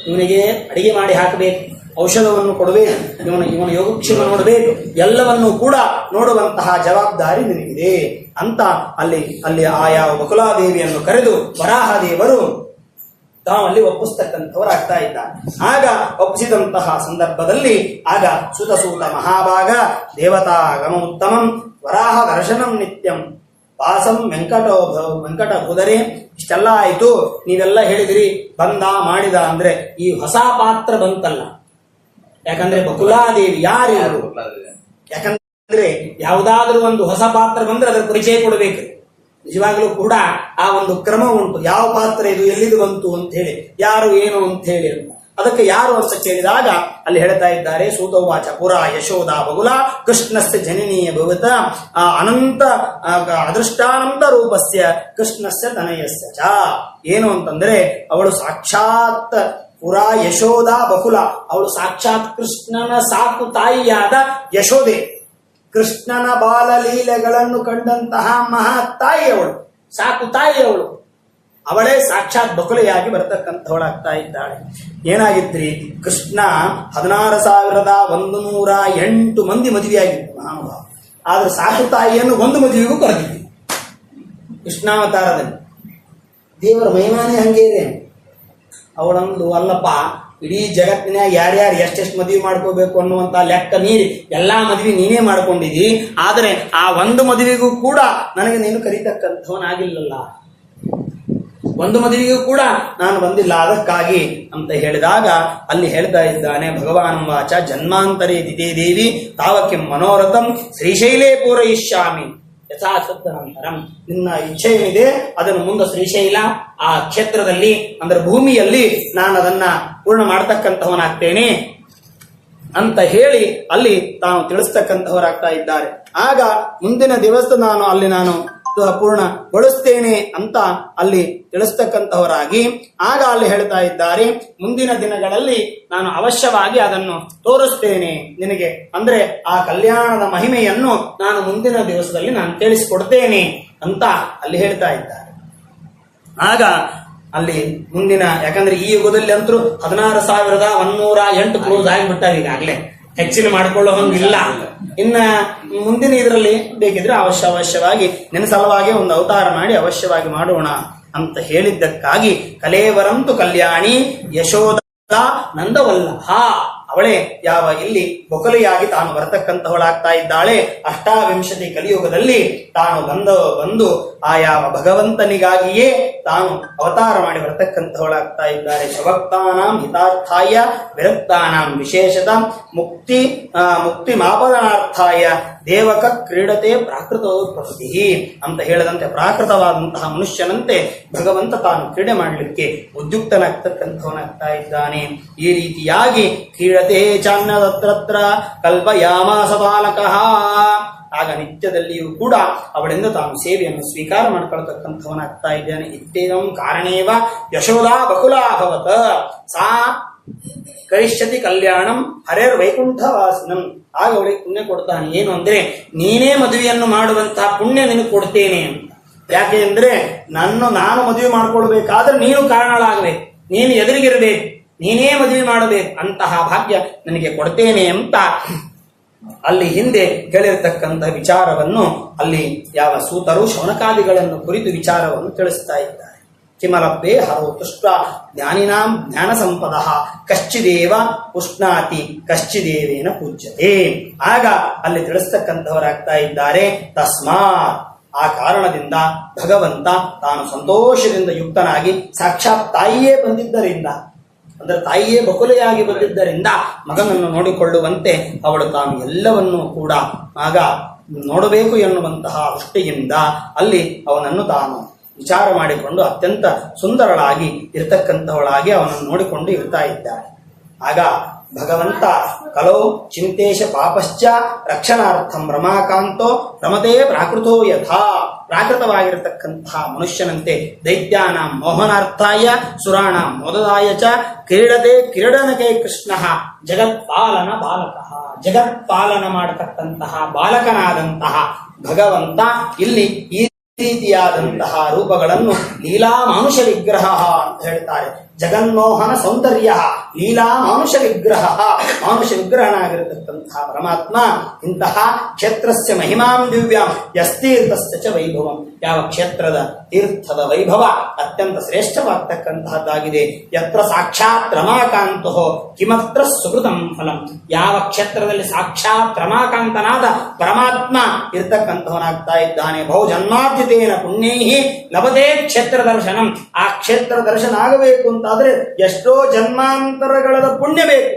ಇವನಿಗೆ ಅಡಿಗೆ ಮಾಡಿ ಹಾಕಬೇಕು, ಔಷಧವನ್ನು ಕೊಡಬೇಕು, ಇವನ ಯೋಗಕ್ಷೇಮ ನೋಡಬೇಕು, ಎಲ್ಲವನ್ನೂ ಕೂಡ ನೋಡುವಂತಹ ಜವಾಬ್ದಾರಿ ನಿನಗಿದೆ ಅಂತ ಅಲ್ಲಿ ಆಯಾ ಬಕುಲಾದೇವಿಯನ್ನು ಕರೆದು ವರಾಹದೇವರು ತಾವಲ್ಲಿ ಒಪ್ಪಿಸ್ತಕ್ಕಂಥವರಾಗ್ತಾ ಇದ್ದಾರೆ. ಆಗ ಒಪ್ಪಿಸಿದಂತಹ ಸಂದರ್ಭದಲ್ಲಿ ಆಗ ಸುತಸೂತ ಮಹಾಭಾಗ ದೇವತಾಗಮ ಉತ್ತಮಂ ವರಾಹ ದರ್ಶನಂ ನಿತ್ಯಂ ವಾಸಂ ವೆಂಕಟ ಬುಧರೆ. ಇಷ್ಟೆಲ್ಲ ಆಯ್ತು, ನೀವೆಲ್ಲ ಹೇಳಿದಿರಿ ಬಂದ ಮಾಡಿದ ಅಂದ್ರೆ ಈ ಹೊಸ ಪಾತ್ರ ಬಂತಲ್ಲ. ಯಾಕಂದ್ರೆ ಬಕುಲಾದೇವಿ ಯಾರು? ಯಾಕಂದ್ರೆ ಯಾವುದಾದ್ರೂ ಒಂದು ಹೊಸ ಪಾತ್ರ ಬಂದ್ರೆ ಅದರ ಪರಿಚಯ ಕೊಡಬೇಕು. ನಿಜವಾಗ್ಲೂ ಕೂಡ ಆ ಒಂದು ಕ್ರಮ ಉಂಟು. ಯಾವ ಪಾತ್ರ ಇದು, ಎಲ್ಲಿದು ಬಂತು ಅಂತ ಹೇಳಿ, ಯಾರು ಏನು ಅಂತ ಹೇಳಿ ಅಂತ. ಅದಕ್ಕೆ ಯಾರು ಅಂತ ಕೇಳಿದಾಗ ಅಲ್ಲಿ ಹೇಳ್ತಾ ಇದ್ದಾರೆ, ಸೂತೋವಾಚ ಪುರ ಯಶೋಧ ಬಗುಲ ಕೃಷ್ಣಸ್ಯ ಜನನೀಯ ಭವತ ಅನಂತ ಅದೃಷ್ಟಾನಂತ ರೂಪಸ್ಯ ಕೃಷ್ಣಸ್ಯ ತನಯಸ್ಯ ಚ. ಏನು ಅಂತಂದ್ರೆ ಅವಳು ಸಾಕ್ಷಾತ್ ಪುರ ಯಶೋಧ ಬಕುಲ, ಅವಳು ಸಾಕ್ಷಾತ್ ಕೃಷ್ಣನ ಸಾಕು ತಾಯಿಯಾದ ಯಶೋದೆ, ಕೃಷ್ಣನ ಬಾಲಲೀಲೆಗಳನ್ನು ಕಂಡಂತಹ ಮಹಾ ತಾಯಿ ಅವಳು, ಸಾಕು ತಾಯಿ ಅವಳು. ಅವಳೇ ಸಾಕ್ಷಾತ್ ಬಕುಲೆಯಾಗಿ ಬರತಕ್ಕಂಥವಳಾಗ್ತಾ ಇದ್ದಾಳೆ. ಏನಾಗಿದ್ರಿ, ಕೃಷ್ಣ 16,108 ಮಂದಿ ಮದುವೆಯಾಗಿತ್ತು ಮಹಾನುಭಾವ. ಆದ್ರೆ ಸಾಕು ತಾಯಿಯನ್ನು ಒಂದು ಮದುವೆಗೂ ಕರೆದಿದ್ವಿ ಕೃಷ್ಣಾವತಾರದಲ್ಲಿ. ದೇವರ ಮಹಿಮಾನೇ ಹಂಗೆ ಇದೆ. ಅವಳಂದು ಅಲ್ಲಪ್ಪ, ಇಡೀ ಜಗತ್ತಿನಾಗ ಯಾರ್ಯಾರು ಎಷ್ಟೆಷ್ಟು ಮದುವೆ ಮಾಡ್ಕೋಬೇಕು ಅನ್ನುವಂತ ಲೆಕ್ಕ ಮೀರಿ ಎಲ್ಲಾ ಮದುವೆ ನೀನೇ ಮಾಡ್ಕೊಂಡಿದ್ದಿ, ಆದರೆ ಆ ಒಂದು ಮದುವೆಗೂ ಕೂಡ ನನಗೆ ನೀನು ಕರೀತಕ್ಕಂಥವನಾಗಿಲ್ಲಲ್ಲ, ಒಂದು ಮದುವೆಗೂ ಕೂಡ ನಾನು ಬಂದಿಲ್ಲ. ಅದಕ್ಕಾಗಿ ಅಂತ ಹೇಳಿದಾಗ ಅಲ್ಲಿ ಹೇಳ್ತಾ ಇದ್ದಾನೆ ಭಗವಾನ್ ವಾಚ ಜನ್ಮಾಂತರೇ ದಿದೇ ದೇವಿ ತಾವಕಿಂ ಮನೋರಥಂ ಶ್ರೀಶೈಲೇ ಪೂರಯಿಷ್ಯಾಮಿ ಯಥಾಶಬ್ದಾಂತರಂ. ನಿನ್ನ ಇಚ್ಛೆ ಏನಿದೆ ಅದನ್ನು ಮುಂದೆ ಶ್ರೀಶೈಲ ಆ ಕ್ಷೇತ್ರದಲ್ಲಿ ಅಂದ್ರೆ ಭೂಮಿಯಲ್ಲಿ ನಾನು ಅದನ್ನ ಪೂರ್ಣ ಮಾಡತಕ್ಕಂಥವನಾಗ್ತೇನೆ ಅಂತ ಹೇಳಿ ಅಲ್ಲಿ ತಾನು ತಿಳಿಸ್ತಕ್ಕಂಥವರಾಗ್ತಾ ಇದ್ದಾರೆ. ಆಗ ಮುಂದಿನ ದಿವಸ ನಾನು ಪೂರ್ಣಗೊಳಿಸ್ತೇನೆ ಅಂತ ಅಲ್ಲಿ ತಿಳಿಸ್ತಕ್ಕಂಥವರಾಗಿ ಆಗ ಅಲ್ಲಿ ಹೇಳ್ತಾ ಇದ್ದಾರೆ, ಮುಂದಿನ ದಿನಗಳಲ್ಲಿ ನಾನು ಅವಶ್ಯವಾಗಿ ಅದನ್ನು ತೋರಿಸ್ತೇನೆ ನಿನಗೆ, ಅಂದ್ರೆ ಆ ಕಲ್ಯಾಣದ ಮಹಿಮೆಯನ್ನು ನಾನು ಮುಂದಿನ ದಿವಸದಲ್ಲಿ ನಾನು ತಿಳಿಸಿಕೊಡ್ತೇನೆ ಅಂತ ಅಲ್ಲಿ ಹೇಳ್ತಾ ಇದ್ದಾರೆ. ಆಗ ಅಲ್ಲಿ ಮುಂದಿನ, ಯಾಕಂದ್ರೆ ಈ ಯುಗದಲ್ಲಿ ಅಂತೂ 16,108 ಕ್ಲೋಸ್ ಆಗಿಬಿಟ್ಟಾಗ ಈಗಾಗಲೇ, ಹೆಚ್ಚಿನ ಮಾಡ್ಕೊಳ್ಳೋ ಹಂಗಿಲ್ಲ. ಇನ್ನ ಮುಂದಿನ ಇದರಲ್ಲಿ ಬೇಕಿದ್ರೆ ಅವಶ್ಯವಾಗಿ ನಿನ್ನ ಸಲುವಾಗಿ ಒಂದು ಅವತಾರ ಮಾಡಿ ಅವಶ್ಯವಾಗಿ ಮಾಡೋಣ ಅಂತ ಹೇಳಿದ್ದಕ್ಕಾಗಿ ಕಲೇವರಂತು ಕಲ್ಯಾಣಿ ಯಶೋಧ ನಂದವಲ್ಲಭ, ಅವಳೇ ಯಾವ ಇಲ್ಲಿ ಬೊಕಲೆಯಾಗಿ ತಾನು ಬರತಕ್ಕಂಥವಳಾಗ್ತಾ ಇದ್ದಾಳೆ. 28 ಕಲಿಯುಗದಲ್ಲಿ ತಾನು ಬಂದು ಆ ಯಾವ ಭಗವಂತನಿಗಾಗಿಯೇ ತಾನು ಅವತಾರ ಮಾಡಿ ಬರತಕ್ಕಂಥವಳಾಗ್ತಾ ಇದ್ದಾರೆ. ಸ್ವಭಕ್ತಾನಾಂ ಹಿತಾರ್ಥಾಯ ವಿರಕ್ತಾನಾಂ ವಿಶೇಷತ ಮುಕ್ತಿ ಮಾಪನಾರ್ಥಾಯ ದೇವಕ ಕ್ರೀಡತೆ ಪ್ರಾಕೃತ ಪ್ರಕೃತಿ ಅಂತ ಹೇಳದಂತೆ ಪ್ರಾಕೃತವಾದಂತಹ ಮನುಷ್ಯನಂತೆ ಭಗವಂತ ತಾನು ಕ್ರೀಡೆ ಮಾಡಲಿಕ್ಕೆ ಉದ್ಯುಕ್ತನಾಗ್ತಕ್ಕಂಥವನಾಗ್ತಾ ಇದ್ದಾನೆ. ಈ ರೀತಿಯಾಗಿ ಕ್ರೀಡತೆ ಚಾನ್ಯದತ್ರ ಕಲ್ಪಯಾಮಾಸ ಬಾಲಕಃ. ಆಗ ನಿತ್ಯದಲ್ಲಿಯೂ ಕೂಡ ಅವಳಿಂದ ತಾನು ಸೇವೆಯನ್ನು ಸ್ವೀಕಾರ ಮಾಡಿಕೊಳ್ತಕ್ಕಂಥವನಾಗ್ತಾ ಇದ್ದಾನೆ. ಇತ್ತೇನಂ ಕಾರಣೇವ ಯಶೋಧಾ ಬಕುಲಾಭವತ ಸಾ ಕರಿಷ್ಯತಿ ಕಲ್ಯಾಣಂ ಹರೇರ್ ವೈಕುಂಠವಾಸಿನಂ. ಆಗ ಅವಳಿಗೆ ಪುಣ್ಯ ಕೊಡ್ತಾನೆ. ಏನು ಅಂದ್ರೆ, ನೀನೇ ಮದುವೆಯನ್ನು ಮಾಡುವಂತಹ ಪುಣ್ಯ ನಿನಗೆ ಕೊಡ್ತೇನೆ ಅಂತ. ಯಾಕೆ ಅಂದ್ರೆ ನಾನು ಮದುವೆ ಮಾಡ್ಕೊಳ್ಬೇಕಾದ್ರೆ ನೀನು ಕಾರಣಳಾಗಬೇಕು, ನೀನು ಎದುರಿಗಿರ್ಬೇಕು. ನೀನೇ ಮದುವೆ ಮಾಡಬೇಕು, ಅಂತಹ ಭಾಗ್ಯ ನನಗೆ ಕೊಡ್ತೇನೆ ಅಂತ ಅಲ್ಲಿ ಹಿಂದೆ ಹೇಳಿರತಕ್ಕಂತಹ ವಿಚಾರವನ್ನು ಅಲ್ಲಿ ಯಾವ ಸೂತರು ಶೌನಕಾದಿಗಳನ್ನು ಕುರಿತು ವಿಚಾರವನ್ನು ತಿಳಿಸ್ತಾ ಇದ್ದಾರೆ. ಕಿಮಲಭ್ಯೆ ಹರೋ ತುಷ್ಟ ಜ್ಞಾನಿನಾಂ ಜ್ಞಾನ ಸಂಪದ ಕಶ್ಚಿದೇವ ಉಷ್ಣಾತಿ ಕಶ್ಚಿದೇವೇನ ಪೂಜ್ಯತೆ. ಆಗ ಅಲ್ಲಿ ತಿಳಿಸ್ತಕ್ಕಂಥವರಾಗ್ತಾ ಇದ್ದಾರೆ. ತಸ್ಮಾತ್, ಆ ಕಾರಣದಿಂದ ಭಗವಂತ ತಾನು ಸಂತೋಷದಿಂದ ಯುಕ್ತನಾಗಿ ಸಾಕ್ಷಾತ್ ತಾಯಿಯೇ ಬಂದಿದ್ದರಿಂದ, ಅಂದರೆ ತಾಯಿಯೇ ಬಕುಲೆಯಾಗಿ ಬಂದಿದ್ದರಿಂದ ಮಗನನ್ನು ನೋಡಿಕೊಳ್ಳುವಂತೆ ಅವಳು ತಾನು ಎಲ್ಲವನ್ನೂ ಕೂಡ ಆಗ ನೋಡಬೇಕು ಎನ್ನುವಂತಹ ದೃಷ್ಟಿಯಿಂದ ಅಲ್ಲಿ ಅವನನ್ನು ತಾನು ವಿಚಾರ ಮಾಡಿಕೊಂಡು ಅತ್ಯಂತ ಸುಂದರಳಾಗಿ ಇರತಕ್ಕಂಥವಳಾಗಿ ಅವನನ್ನು ನೋಡಿಕೊಂಡು ಇರ್ತಾ ಇದ್ದಾಳೆ. ಆಗ ಭಗವಂತ ಕಲೋ ಚಿಂತೇಶ ಪಾಪಶ್ಚ ರಕ್ಷಣಾರ್ಥಂ ರಮಾಕಾಂತೋ ರಮತೆ ಪ್ರಾಕೃತೋ ಯಥಾ, ಪ್ರಾಕೃತವಾಗಿರತಕ್ಕಂತಹ ಮನುಷ್ಯನಂತೆ ದೈತ್ಯಾನ ಮೋಹನಾರ್ಥಾಯ ಸುರಾಣ ಮೋದದಾಯ ಚ ಕ್ರೀಡತೆ ಕ್ರೀಡನಕೆ ಕೃಷ್ಣ ಜಗತ್ಪಾಲನ ಬಾಲಕ, ಜಗತ್ಪಾಲನ ಮಾಡತಕ್ಕಂತಹ ಬಾಲಕನಾದಂತಹ ಭಗವಂತ ಇಲ್ಲಿ ಈ ರೀತಿಯಾದಂತಹ ರೂಪಗಳನ್ನು ಲೀಲಾ ಮಾನುಷ ವಿಗ್ರಹ ಅಂತ ಹೇಳ್ತಾರೆ. ಜಗನ್ಮೋಹನ ಸೌಂದರ್ಯ ಲೀಲಾ ಮಾನುಷ ವಿಗ್ರಹ, ಮಾನುಷ ವಿಗ್ರಹನಾಗಿರತಕ್ಕಂತಹ ಪರಮಾತ್ಮ ಇಂತಹ ಕ್ಷೇತ್ರಸ್ಯ ಮಹಿಮಾಂ ದಿವ್ಯಾಂ ಯಸ್ತೀರ್ಥಸ್ಯ ಚ ವೈಭವಂ, ಯಾವ ಕ್ಷೇತ್ರದ ತೀರ್ಥದ ವೈಭವ ಅತ್ಯಂತ ಶ್ರೇಷ್ಠವಾಗ್ತಕ್ಕಂತಹದ್ದಾಗಿದೆ. ಯತ್ರ ಸಾಕ್ಷಾತ್ ರಮಾಕಾಂತೋ ಕಿಮತ್ರ ಸುಕೃತಂ ಫಲಂ, ಯಾವ ಕ್ಷೇತ್ರದಲ್ಲಿ ಸಾಕ್ಷಾತ್ ರಮಾಕಾಂತನಾದ ಪರಮಾತ್ಮ ಇರ್ತಕ್ಕಂಥವನಾಗ್ತಾ ಇದ್ದಾನೆ. ಬಹು ಜನ್ಮಾದ್ಯತೆಯ ಪುಣ್ಯೈಹಿ ಲಭತೆ ಕ್ಷೇತ್ರ ದರ್ಶನಂ, ಆ ಕ್ಷೇತ್ರ ದರ್ಶನ ಆಗಬೇಕು ಅಂತಾದ್ರೆ ಎಷ್ಟೋ ಜನ್ಮಾಂತರಗಳ ಪುಣ್ಯ ಬೇಕು.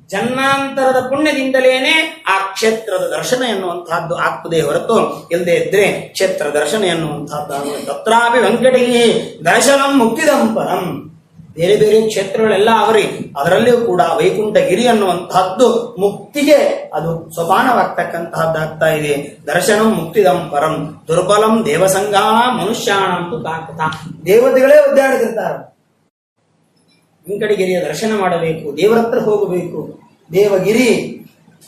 ಜನ್ಮಾಂತರದ ಪುಣ್ಯದಿಂದಲೇನೆ ಆ ಕ್ಷೇತ್ರದ ದರ್ಶನ ಎನ್ನುವಂತಹದ್ದು ಆಗ್ತದೆ ಹೊರತು ಇಲ್ಲದೆ ಇದ್ರೆ ಕ್ಷೇತ್ರ ದರ್ಶನ ಎನ್ನುವಂತಹದ್ದು ತತ್ರಾಪಿ ವೆಂಕಟಗಿರಿ ದರ್ಶನಂ ಮುಕ್ತಿದಂಪರಂ. ಬೇರೆ ಬೇರೆ ಕ್ಷೇತ್ರಗಳೆಲ್ಲ ಅವರಿ, ಅದರಲ್ಲಿಯೂ ಕೂಡ ವೈಕುಂಠಗಿರಿ ಅನ್ನುವಂತಹದ್ದು ಮುಕ್ತಿಗೆ ಅದು ಸೋಪಾನವಾಗ್ತಕ್ಕಂತಹದ್ದಾಗ್ತಾ ಇದೆ. ದರ್ಶನಂ ಮುಕ್ತಿದಂಪರಂ ದುರ್ಬಲಂ ದೇವಸಂಗಾನ ಮನುಷ್ಯಾಣಂತೂ ತಾಕತ, ದೇವತೆಗಳೇ ಒದ್ದಾಡುತ್ತಿರ್ತಾರೆ. ವೆಂಕಟಗಿರಿಯ ದರ್ಶನ ಮಾಡಬೇಕು, ದೇವರ ಹತ್ರ ಹೋಗಬೇಕು, ದೇವಗಿರಿ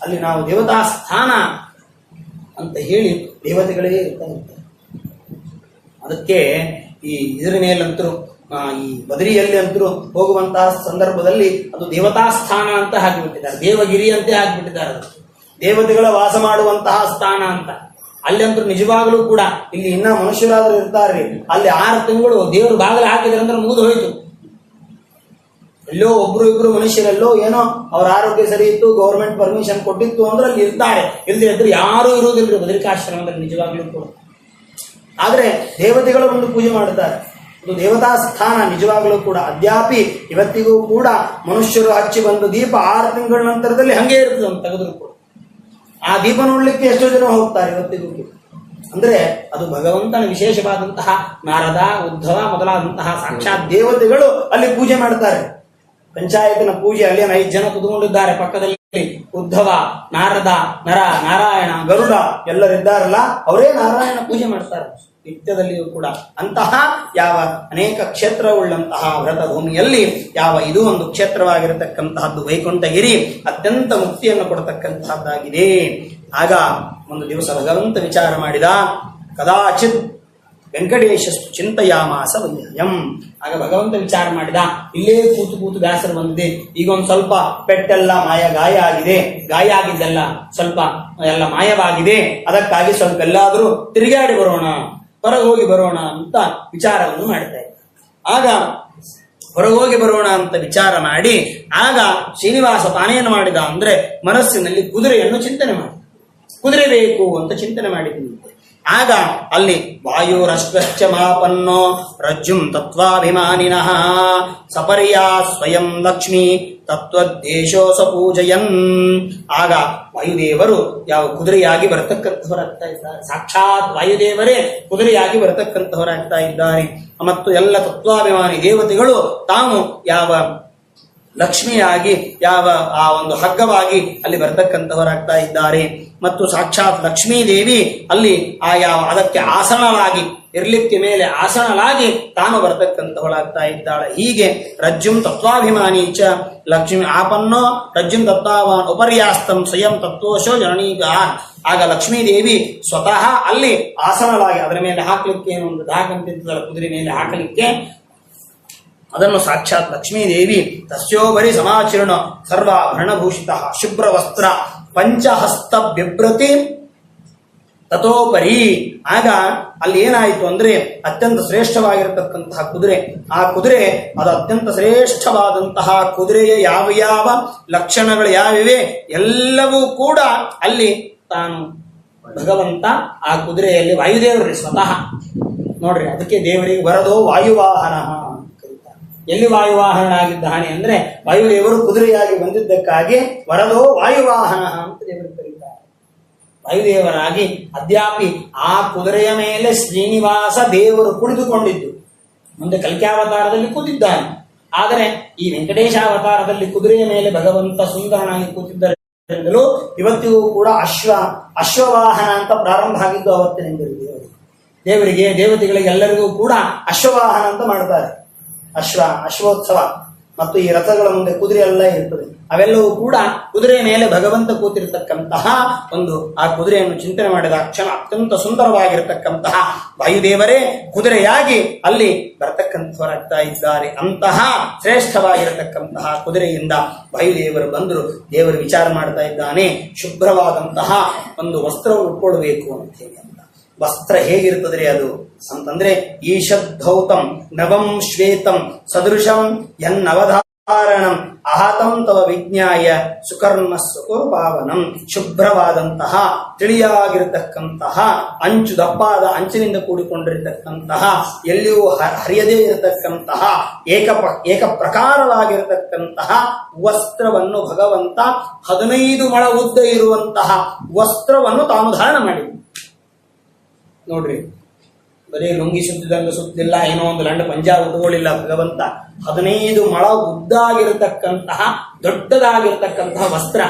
ಅಲ್ಲಿ ನಾವು ದೇವತಾ ಸ್ಥಾನ ಅಂತ ಹೇಳಿ ದೇವತೆಗಳೇ ಇರ್ತಾ ಇರ್ತಾರೆ. ಅದಕ್ಕೆ ಈ ಇದರ ಮೇಲಂತರೂ ಈ ಬದರಿಯಲ್ಲಿ ಅಂತರೂ ಹೋಗುವಂತಹ ಸಂದರ್ಭದಲ್ಲಿ ಅದು ದೇವತಾ ಸ್ಥಾನ ಅಂತ ಹಾಕಿಬಿಟ್ಟಿದ್ದಾರೆ, ದೇವಗಿರಿ ಅಂತ ಹಾಕಿಬಿಟ್ಟಿದ್ದಾರೆ. ಅದು ದೇವತೆಗಳ ವಾಸ ಮಾಡುವಂತಹ ಸ್ಥಾನ ಅಂತ. ಅಲ್ಲಂತೂ ನಿಜವಾಗಲೂ ಕೂಡ ಇಲ್ಲಿ ಇನ್ನ ಮನುಷ್ಯರಾದ್ರೂ ಇರ್ತಾರೆ, ಅಲ್ಲಿ 6 ತಿಂಗಳು ದೇವರು ಬಾಗಿಲು ಹಾಕಿದ್ರೆ ಅಂದ್ರೆ ಮುಗಿದು ಹೋಯ್ತು. ಎಲ್ಲೋ ಒಬ್ರು ಇಬ್ರು ಮನುಷ್ಯರೆಲ್ಲೋ ಏನೋ ಅವ್ರ ಆರೋಗ್ಯ ಸರಿ ಇತ್ತು, ಗೌರ್ಮೆಂಟ್ ಪರ್ಮಿಷನ್ ಕೊಟ್ಟಿತ್ತು ಅಂದ್ರೆ ಅಲ್ಲಿ ಇರ್ತಾರೆ, ಇಲ್ಲದೆ ಇದ್ರೆ ಯಾರೂ ಇರುವುದಿಲ್ಲ ಬದರಿಕಾಶ್ರಮದಲ್ಲಿ ನಿಜವಾಗ್ಲೂ ಕೂಡ. ಆದ್ರೆ ದೇವತೆಗಳು ಒಂದು ಪೂಜೆ ಮಾಡುತ್ತಾರೆ, ಅದು ದೇವತಾ ಸ್ಥಾನ ನಿಜವಾಗಲೂ ಕೂಡ. ಅದ್ಯಾಪಿ ಇವತ್ತಿಗೂ ಕೂಡ ಮನುಷ್ಯರು ಹಚ್ಚಿ ಬಂದು ದೀಪ 6 ತಿಂಗಳ ನಂತರದಲ್ಲಿ ಹಂಗೆ ಇರ್ತದೆ ಅಂತ ತೆಗೆದ್ರು ಕೂಡ. ಆ ದೀಪ ನೋಡ್ಲಿಕ್ಕೆ ಎಷ್ಟೋ ಜನ ಹೋಗ್ತಾರೆ ಇವತ್ತಿಗೂ ಕೂಡ. ಅಂದ್ರೆ ಅದು ಭಗವಂತನ ವಿಶೇಷವಾದಂತಹ ನಾರದ ಉದ್ಧವ ಮೊದಲಾದಂತಹ ಸಾಕ್ಷಾತ್ ದೇವತೆಗಳು ಅಲ್ಲಿ ಪೂಜೆ ಮಾಡ್ತಾರೆ. ಪಂಚಾಯತಿನ ಪೂಜೆ ಅಲ್ಲಿ 5 ಜನ ಕುತ್ಕೊಂಡಿದ್ದಾರೆ ಪಕ್ಕದಲ್ಲಿ, ಉದ್ಧವ, ನಾರದ, ನರ, ನಾರಾಯಣ, ಗರುಡ ಎಲ್ಲರಿದ್ದಾರಲ್ಲ ಅವರೇ ನಾರಾಯಣ ಪೂಜೆ ಮಾಡ್ತಾರೆ ನಿತ್ಯದಲ್ಲಿಯೂ ಕೂಡ. ಅಂತಹ ಯಾವ ಅನೇಕ ಕ್ಷೇತ್ರವುಳ್ಳಂತಹ ವ್ರತ ಭೂಮಿಯಲ್ಲಿ ಯಾವ ಇದು ಒಂದು ಕ್ಷೇತ್ರವಾಗಿರತಕ್ಕಂತಹದ್ದು ವೈಕುಂಠಗಿರಿ ಅತ್ಯಂತ ಮುಕ್ತಿಯನ್ನು ಕೊಡತಕ್ಕಂತಹದ್ದಾಗಿದೆ. ಆಗ ಒಂದು ದಿವಸ ಭಗವಂತ ವಿಚಾರ ಮಾಡಿದ, ಕದಾಚಿತ್ ವೆಂಕಟೇಶಸ್ತು ಚಿಂತಯಾಮಾಸ ವೈಯಂ. ಆಗ ಭಗವಂತ ವಿಚಾರ ಮಾಡಿದ, ಇಲ್ಲೇ ಕೂತು ಕೂತು ಬೇಸರ ಬಂದಿದೆ, ಈಗ ಒಂದು ಸ್ವಲ್ಪ ಪೆಟ್ಟೆಲ್ಲ ಗಾಯ ಆಗಿದೆ, ಗಾಯ ಆಗಿದ್ದೆಲ್ಲ ಸ್ವಲ್ಪ ಎಲ್ಲ ಮಾಯವಾಗಿದೆ, ಅದಕ್ಕಾಗಿ ಸ್ವಲ್ಪ ಎಲ್ಲಾದರೂ ತಿರುಗಾಡಿ ಬರೋಣ, ಹೊರಗೆ ಹೋಗಿ ಬರೋಣ ಅಂತ ವಿಚಾರವನ್ನು ಮಾಡ್ತಾ ಇದ್ದ. ಆಗ ಹೊರಗೋಗಿ ಬರೋಣ ಅಂತ ವಿಚಾರ ಮಾಡಿ ಆಗ ಶ್ರೀನಿವಾಸ ತಾನೇನು ಮಾಡಿದ ಅಂದ್ರೆ ಮನಸ್ಸಿನಲ್ಲಿ ಕುದುರೆಯನ್ನು ಚಿಂತನೆ ಮಾಡಿ, ಕುದುರೆ ಬೇಕು ಅಂತ ಚಿಂತನೆ ಮಾಡಿದಂತೆ. ಆಗ ಅಲ್ಲಿ ವಾಯುರಶ್ವಶ್ಚ ಮಾಪನ್ನೋ ರಜ್ಜುಂ ತತ್ವಾಭಿಮಾನಿನಃ ಸಪರ್ಯಾ ಸ್ವಯಂ ಲಕ್ಷ್ಮೀ ತತ್ವದ್ದೇಶೋ ಸಪೂಜಯನ್. ಆಗ ವಾಯುದೇವರು ಯಾವ ಕುದುರೆಯಾಗಿ ಬರತಕ್ಕಂಥವರಾಗ್ತಾ ಇದ್ದಾರೆ, ಸಾಕ್ಷಾತ್ ವಾಯುದೇವರೇ ಕುದುರೆಯಾಗಿ ಬರತಕ್ಕಂಥವರಾಗ್ತಾ ಇದ್ದಾರೆ. ಮತ್ತು ಎಲ್ಲ ತತ್ವಾಭಿಮಾನಿ ದೇವತೆಗಳು ತಾವು ಯಾವ ಲಕ್ಷ್ಮಿಯಾಗಿ ಯಾವ ಆ ಒಂದು ಹಗ್ಗವಾಗಿ ಅಲ್ಲಿ ಬರ್ತಕ್ಕಂಥವರಾಗ್ತಾ ಇದ್ದಾರೆ. ಮತ್ತು ಸಾಕ್ಷಾತ್ ಲಕ್ಷ್ಮೀ ದೇವಿ ಅಲ್ಲಿ ಆ ಯಾವ ಅದಕ್ಕೆ ಆಸನಲಾಗಿ ಇರ್ಲಿಕ್ಕೆ ಮೇಲೆ ಆಸನಲಾಗಿ ತಾನು ಬರ್ತಕ್ಕಂಥವಳಾಗ್ತಾ ಇದ್ದಾಳೆ. ಹೀಗೆ ರಜ್ಜುಂ ತತ್ವಾಭಿಮಾನಿ ಚ ಲಕ್ಷ್ಮಿ ಆಪನ್ನೋ ರಜ್ಜುಂ ತತ್ವಾಭಿಮಾನ ಉಪರ್ಯಾಸ್ತಂ ಸ್ವಯಂ ತತ್ವೋಶೋ ಜನನೀಗ. ಆಗ ಲಕ್ಷ್ಮೀ ದೇವಿ ಸ್ವತಃ ಅಲ್ಲಿ ಆಸನಲಾಗಿ ಅದರ ಮೇಲೆ ಹಾಕಲಿಕ್ಕೆ ಒಂದು ದಾಗಂತಿದ್ದಲ್ಲ, ಕುದುರೆ ಮೇಲೆ ಹಾಕಲಿಕ್ಕೆ ಅದನ್ನು ಸಾಕ್ಷಾತ್ ಲಕ್ಷ್ಮೀದೇವಿ ತಸ್ಯೋಪರಿ ಸಮಾಚರಣ ಸರ್ವಾಭರಣಭೂಷಿತ ಶುಭ್ರವಸ್ತ್ರ ಪಂಚಹಸ್ತ ಬಿಭ್ರತಿ ತಥೋಪರಿ. ಆಗ ಅಲ್ಲಿ ಏನಾಯಿತು ಅಂದ್ರೆ ಅತ್ಯಂತ ಶ್ರೇಷ್ಠವಾಗಿರತಕ್ಕಂತಹ ಕುದುರೆ, ಆ ಕುದುರೆ ಅದು ಅತ್ಯಂತ ಶ್ರೇಷ್ಠವಾದಂತಹ ಕುದುರೆಯ ಯಾವ ಯಾವ ಲಕ್ಷಣಗಳು ಯಾವಿವೆ ಎಲ್ಲವೂ ಕೂಡ ಅಲ್ಲಿ ತಾನು ಭಗವಂತ ಆ ಕುದುರೆಯಲ್ಲಿ ವಾಯುದೇವರೇ ಸ್ವತಃ ನೋಡ್ರಿ. ಅದಕ್ಕೆ ದೇವರಿಗೆ ವರದೋ ವಾಯುವಾಹನ ಕರೀತಾರೆ. ಎಲ್ಲಿ ವಾಯುವಾಹನನಾಗಿದ್ದಾನೆ ಅಂದ್ರೆ ವಾಯುದೇವರು ಕುದುರೆಯಾಗಿ ಬಂದಿದ್ದಕ್ಕಾಗಿ ವರದೋ ವಾಯುವಾಹನ ಅಂತ ದೇವರು ಕರೀತಾರೆ. ವಾಯುದೇವರಾಗಿ ಅದ್ಯಾಪಿ ಆ ಕುದುರೆಯ ಮೇಲೆ ಶ್ರೀನಿವಾಸ ದೇವರು ಕುಳಿತುಕೊಂಡಿದ್ದು. ಮುಂದೆ ಕಲ್ಕ್ಯಾವತಾರದಲ್ಲಿ ಕೂತಿದ್ದಾನೆ, ಆದರೆ ಈ ವೆಂಕಟೇಶಾವತಾರದಲ್ಲಿ ಕುದುರೆಯ ಮೇಲೆ ಭಗವಂತ ಸುಂದರನಾಗಿ ಕೂತಿದ್ದರಿಂದಲೂ ಇವತ್ತಿಗೂ ಕೂಡ ಅಶ್ವವಾಹನ ಅಂತ ಪ್ರಾರಂಭ ಆಗಿದ್ದು ಅವತ್ತಿನಿಂದಲೂ ದೇವರಿಗೆ ದೇವತೆಗಳಿಗೆ ಎಲ್ಲರಿಗೂ ಕೂಡ ಅಶ್ವವಾಹನ ಅಂತ ಮಾಡ್ತಾರೆ. ಅಶ್ವೋತ್ಸವ ಮತ್ತು ಈ ರಥಗಳ ಮುಂದೆ ಕುದುರೆ ಎಲ್ಲ ಇರ್ತದೆ. ಅವೆಲ್ಲವೂ ಕೂಡ ಕುದುರೆಯ ಮೇಲೆ ಭಗವಂತ ಕೂತಿರತಕ್ಕಂತಹ ಒಂದು ಆ ಕುದುರೆಯನ್ನು ಚಿಂತನೆ ಮಾಡಿದ ಕ್ಷಣ ಅತ್ಯಂತ ಸುಂದರವಾಗಿರತಕ್ಕಂತಹ ವಾಯುದೇವರೇ ಕುದುರೆಯಾಗಿ ಅಲ್ಲಿ ಬರತಕ್ಕಂಥವರಾಗ್ತಾ ಇದ್ದಾರೆ. ಅಂತಹ ಶ್ರೇಷ್ಠವಾಗಿರತಕ್ಕಂತಹ ಕುದುರೆಯಿಂದ ವಾಯುದೇವರು ಬಂದರು. ದೇವರು ವಿಚಾರ ಮಾಡ್ತಾ ಇದ್ದಾನೆ, ಶುಭ್ರವಾದಂತಹ ಒಂದು ವಸ್ತ್ರ ಉಟ್ಕೊಳ್ಬೇಕು ಅಂತ ಹೇಳಿ. ಅಂತ ವಸ್ತ್ರ ಹೇಗಿರ್ತದ್ರಿ ಅದು ಅಂತಂದ್ರೆ ಈಶದ್ಧೌತಂ ನವಂ ಶ್ವೇತಂ ಸದೃಶಂ ಎನ್ನವಧಾರಣಂ ಅಹತಂ ತವ ವಿಜ್ಞಾಯ ಸುಕರ್ಮ ಸುಕುರ್ಭಾವನಂ. ಶುಭ್ರವಾದಂತಹ ತಿಳಿಯಾಗಿರತಕ್ಕಂತಹ ಅಂಚು ದಪ್ಪಾದ ಅಂಚಿನಿಂದ ಕೂಡಿಕೊಂಡಿರತಕ್ಕಂತಹ ಎಲ್ಲಿಯೂ ಹರಿಯದೇ ಇರತಕ್ಕಂತಹ ಏಕ ಪ್ರಕಾರವಾಗಿರತಕ್ಕಂತಹ ವಸ್ತ್ರವನ್ನು ಭಗವಂತ 15 ಮೊಳ ಉದ್ದ ಇರುವಂತಹ ವಸ್ತ್ರವನ್ನು ತಾನು ಧಾರಣ ಮಾಡಿದ. ನೋಡ್ರಿ, ಬರೀ ಲುಂಗಿ ಸುತ್ತಿದಂಗ ಸುತ್ತಿಲ್ಲ, ಏನೋ ಒಂದು ಲಂಡ ಪಂಜಾಬ್ ಉಟ್ಕೊಳ್ಳಿಲ್ಲ ಭಗವಂತ. 15 ಮೊಳ ಉದ್ದಾಗಿರತಕ್ಕಂತಹ ದೊಡ್ಡದಾಗಿರತಕ್ಕಂತಹ ವಸ್ತ್ರ.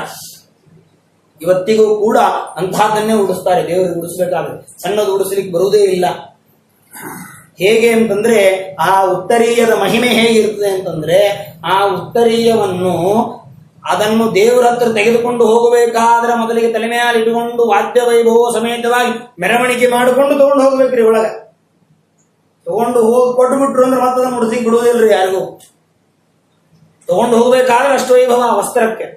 ಇವತ್ತಿಗೂ ಕೂಡ ಅಂತಹದನ್ನೇ ಉಡಿಸ್ತಾರೆ. ದೇವರಿಗೆ ಉಡಿಸ್ಬೇಕಾದ್ರೆ ಸಣ್ಣದು ಉಡಿಸ್ಲಿಕ್ಕೆ ಬರುವುದೇ ಇಲ್ಲ. ಹೇಗೆ ಅಂತಂದ್ರೆ ಆ ಉತ್ತರೀಯದ ಮಹಿಮೆ ಹೇಗಿರ್ತದೆ ಅಂತಂದ್ರೆ ಆ ಉತ್ತರೀಯವನ್ನು ಅದನ್ನು ದೇವರ ಹತ್ರ ತೆಗೆದುಕೊಂಡು ಹೋಗಬೇಕಾದ್ರೆ ಮೊದಲಿಗೆ ತಲೆ ಮೇಲೆ ಇಟ್ಟುಕೊಂಡು ವಾದ್ಯ ವೈಭವ ಸಮೇತವಾಗಿ ಮೆರವಣಿಗೆ ಮಾಡಿಕೊಂಡು ತಗೊಂಡು ಹೋಗ್ಬೇಕ್ರಿ. ಒಳಗ ತಗೊಂಡು ಹೋಗಿ ಕೊಟ್ಟುಬಿಟ್ರು ಅಂದ್ರೆ ಮತ್ತೆ ಅದನ್ನು ಮುಡಿಸಿ ಬಿಡುವುದಿಲ್ರಿ ಯಾರಿಗೂ. ತಗೊಂಡು ಹೋಗ್ಬೇಕಾದ್ರೆ ಅಷ್ಟು ವೈಭವ ವಸ್ತ್ರಕ್ಕೆ.